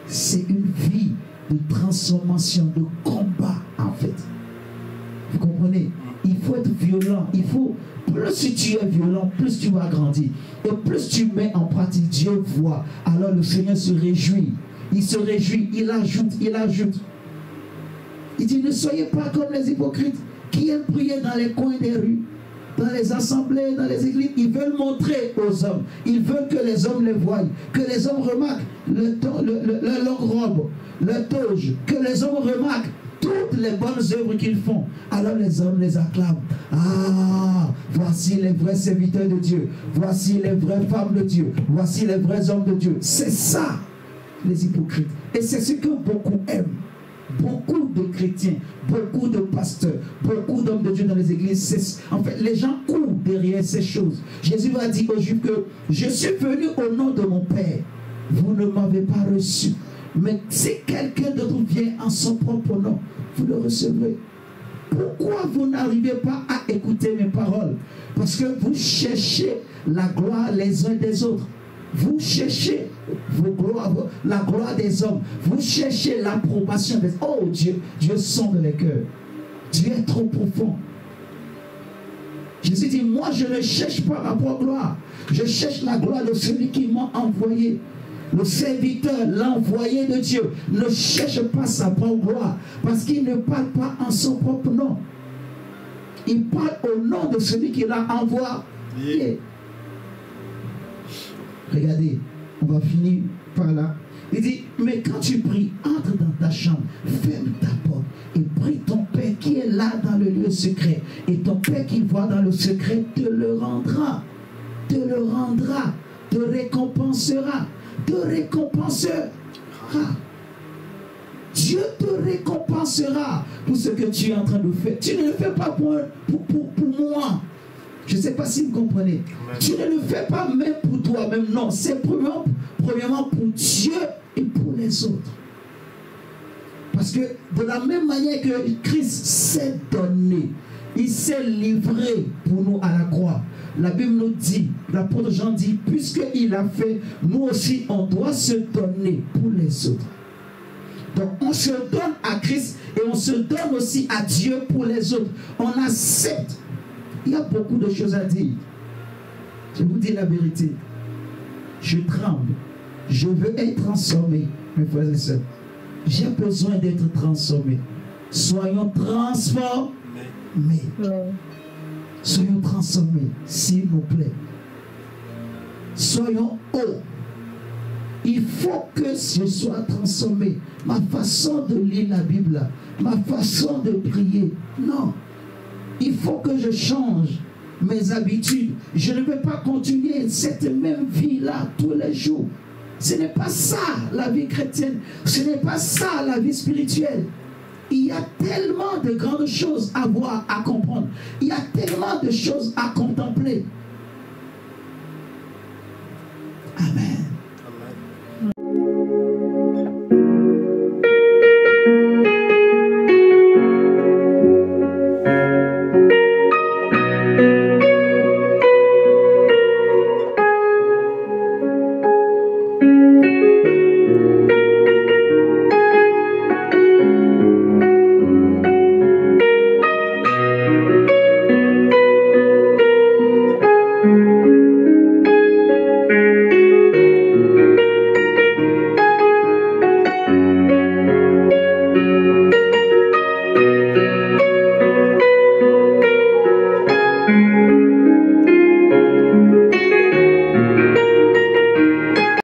c'est une vie de transformation, de combat en fait. Vous comprenez? Il faut être violent. Il faut, plus tu es violent, plus tu vas grandir. Et plus tu mets en pratique, Dieu voit. Alors le Seigneur se réjouit. Il se réjouit, il ajoute, il ajoute. Il dit, ne soyez pas comme les hypocrites qui aiment prier dans les coins des rues, dans les assemblées, dans les églises. Ils veulent montrer aux hommes. Ils veulent que les hommes les voient. Que les hommes remarquent leur longue robe, leur toge. Que les hommes remarquent toutes les bonnes œuvres qu'ils font. Alors les hommes les acclament. Ah, voici les vrais serviteurs de Dieu. Voici les vraies femmes de Dieu. Voici les vrais hommes de Dieu. C'est ça, les hypocrites. Et c'est ce que beaucoup aiment. Beaucoup de chrétiens, beaucoup de pasteurs, beaucoup d'hommes de Dieu dans les églises. En fait, les gens courent derrière ces choses. Jésus va dire aux Juifs que je suis venu au nom de mon Père. Vous ne m'avez pas reçu. Mais si quelqu'un d'autre vient en son propre nom, vous le recevrez. Pourquoi vous n'arrivez pas à écouter mes paroles? Parce que vous cherchez la gloire les uns des autres. Vous cherchez la gloire des hommes. Vous cherchez l'approbation des hommes. Oh Dieu, Dieu sonde les cœurs. Tu es trop profond. Jésus dit, moi je ne cherche pas ma propre gloire. Je cherche la gloire de celui qui m'a envoyé. Le serviteur, l'envoyé de Dieu, ne cherche pas sa propre gloire. Parce qu'il ne parle pas en son propre nom. Il parle au nom de celui qui l'a envoyé. Regardez, on va finir par là. Il dit, mais quand tu pries, entre dans ta chambre, ferme ta porte et prie ton Père qui est là dans le lieu secret. Et ton Père qui voit dans le secret te le rendra. Te le rendra. Te récompensera. Te récompensera. Dieu te récompensera pour ce que tu es en train de faire. Tu ne le fais pas pour moi. Je ne sais pas si vous comprenez. Amen. Tu ne le fais pas même pour toi-même. Non, c'est premièrement pour Dieu et pour les autres. Parce que de la même manière que Christ s'est donné, il s'est livré pour nous à la croix. La Bible nous dit, l'apôtre Jean dit, puisqu'il a fait, nous aussi, on doit se donner pour les autres. Donc on se donne à Christ et on se donne aussi à Dieu pour les autres. On accepte. Il y a beaucoup de choses à dire. Je vous dis la vérité. Je tremble. Je veux être transformé, mes frères et sœurs. J'ai besoin d'être transformé. Soyons transformés. Soyons transformés, s'il vous plaît. Soyons hauts. Il faut que je sois transformé. Ma façon de lire la Bible, ma façon de prier. Non. Il faut que je change mes habitudes. Je ne peux pas continuer cette même vie-là tous les jours. Ce n'est pas ça la vie chrétienne. Ce n'est pas ça la vie spirituelle. Il y a tellement de grandes choses à voir, à comprendre. Il y a tellement de choses à contempler.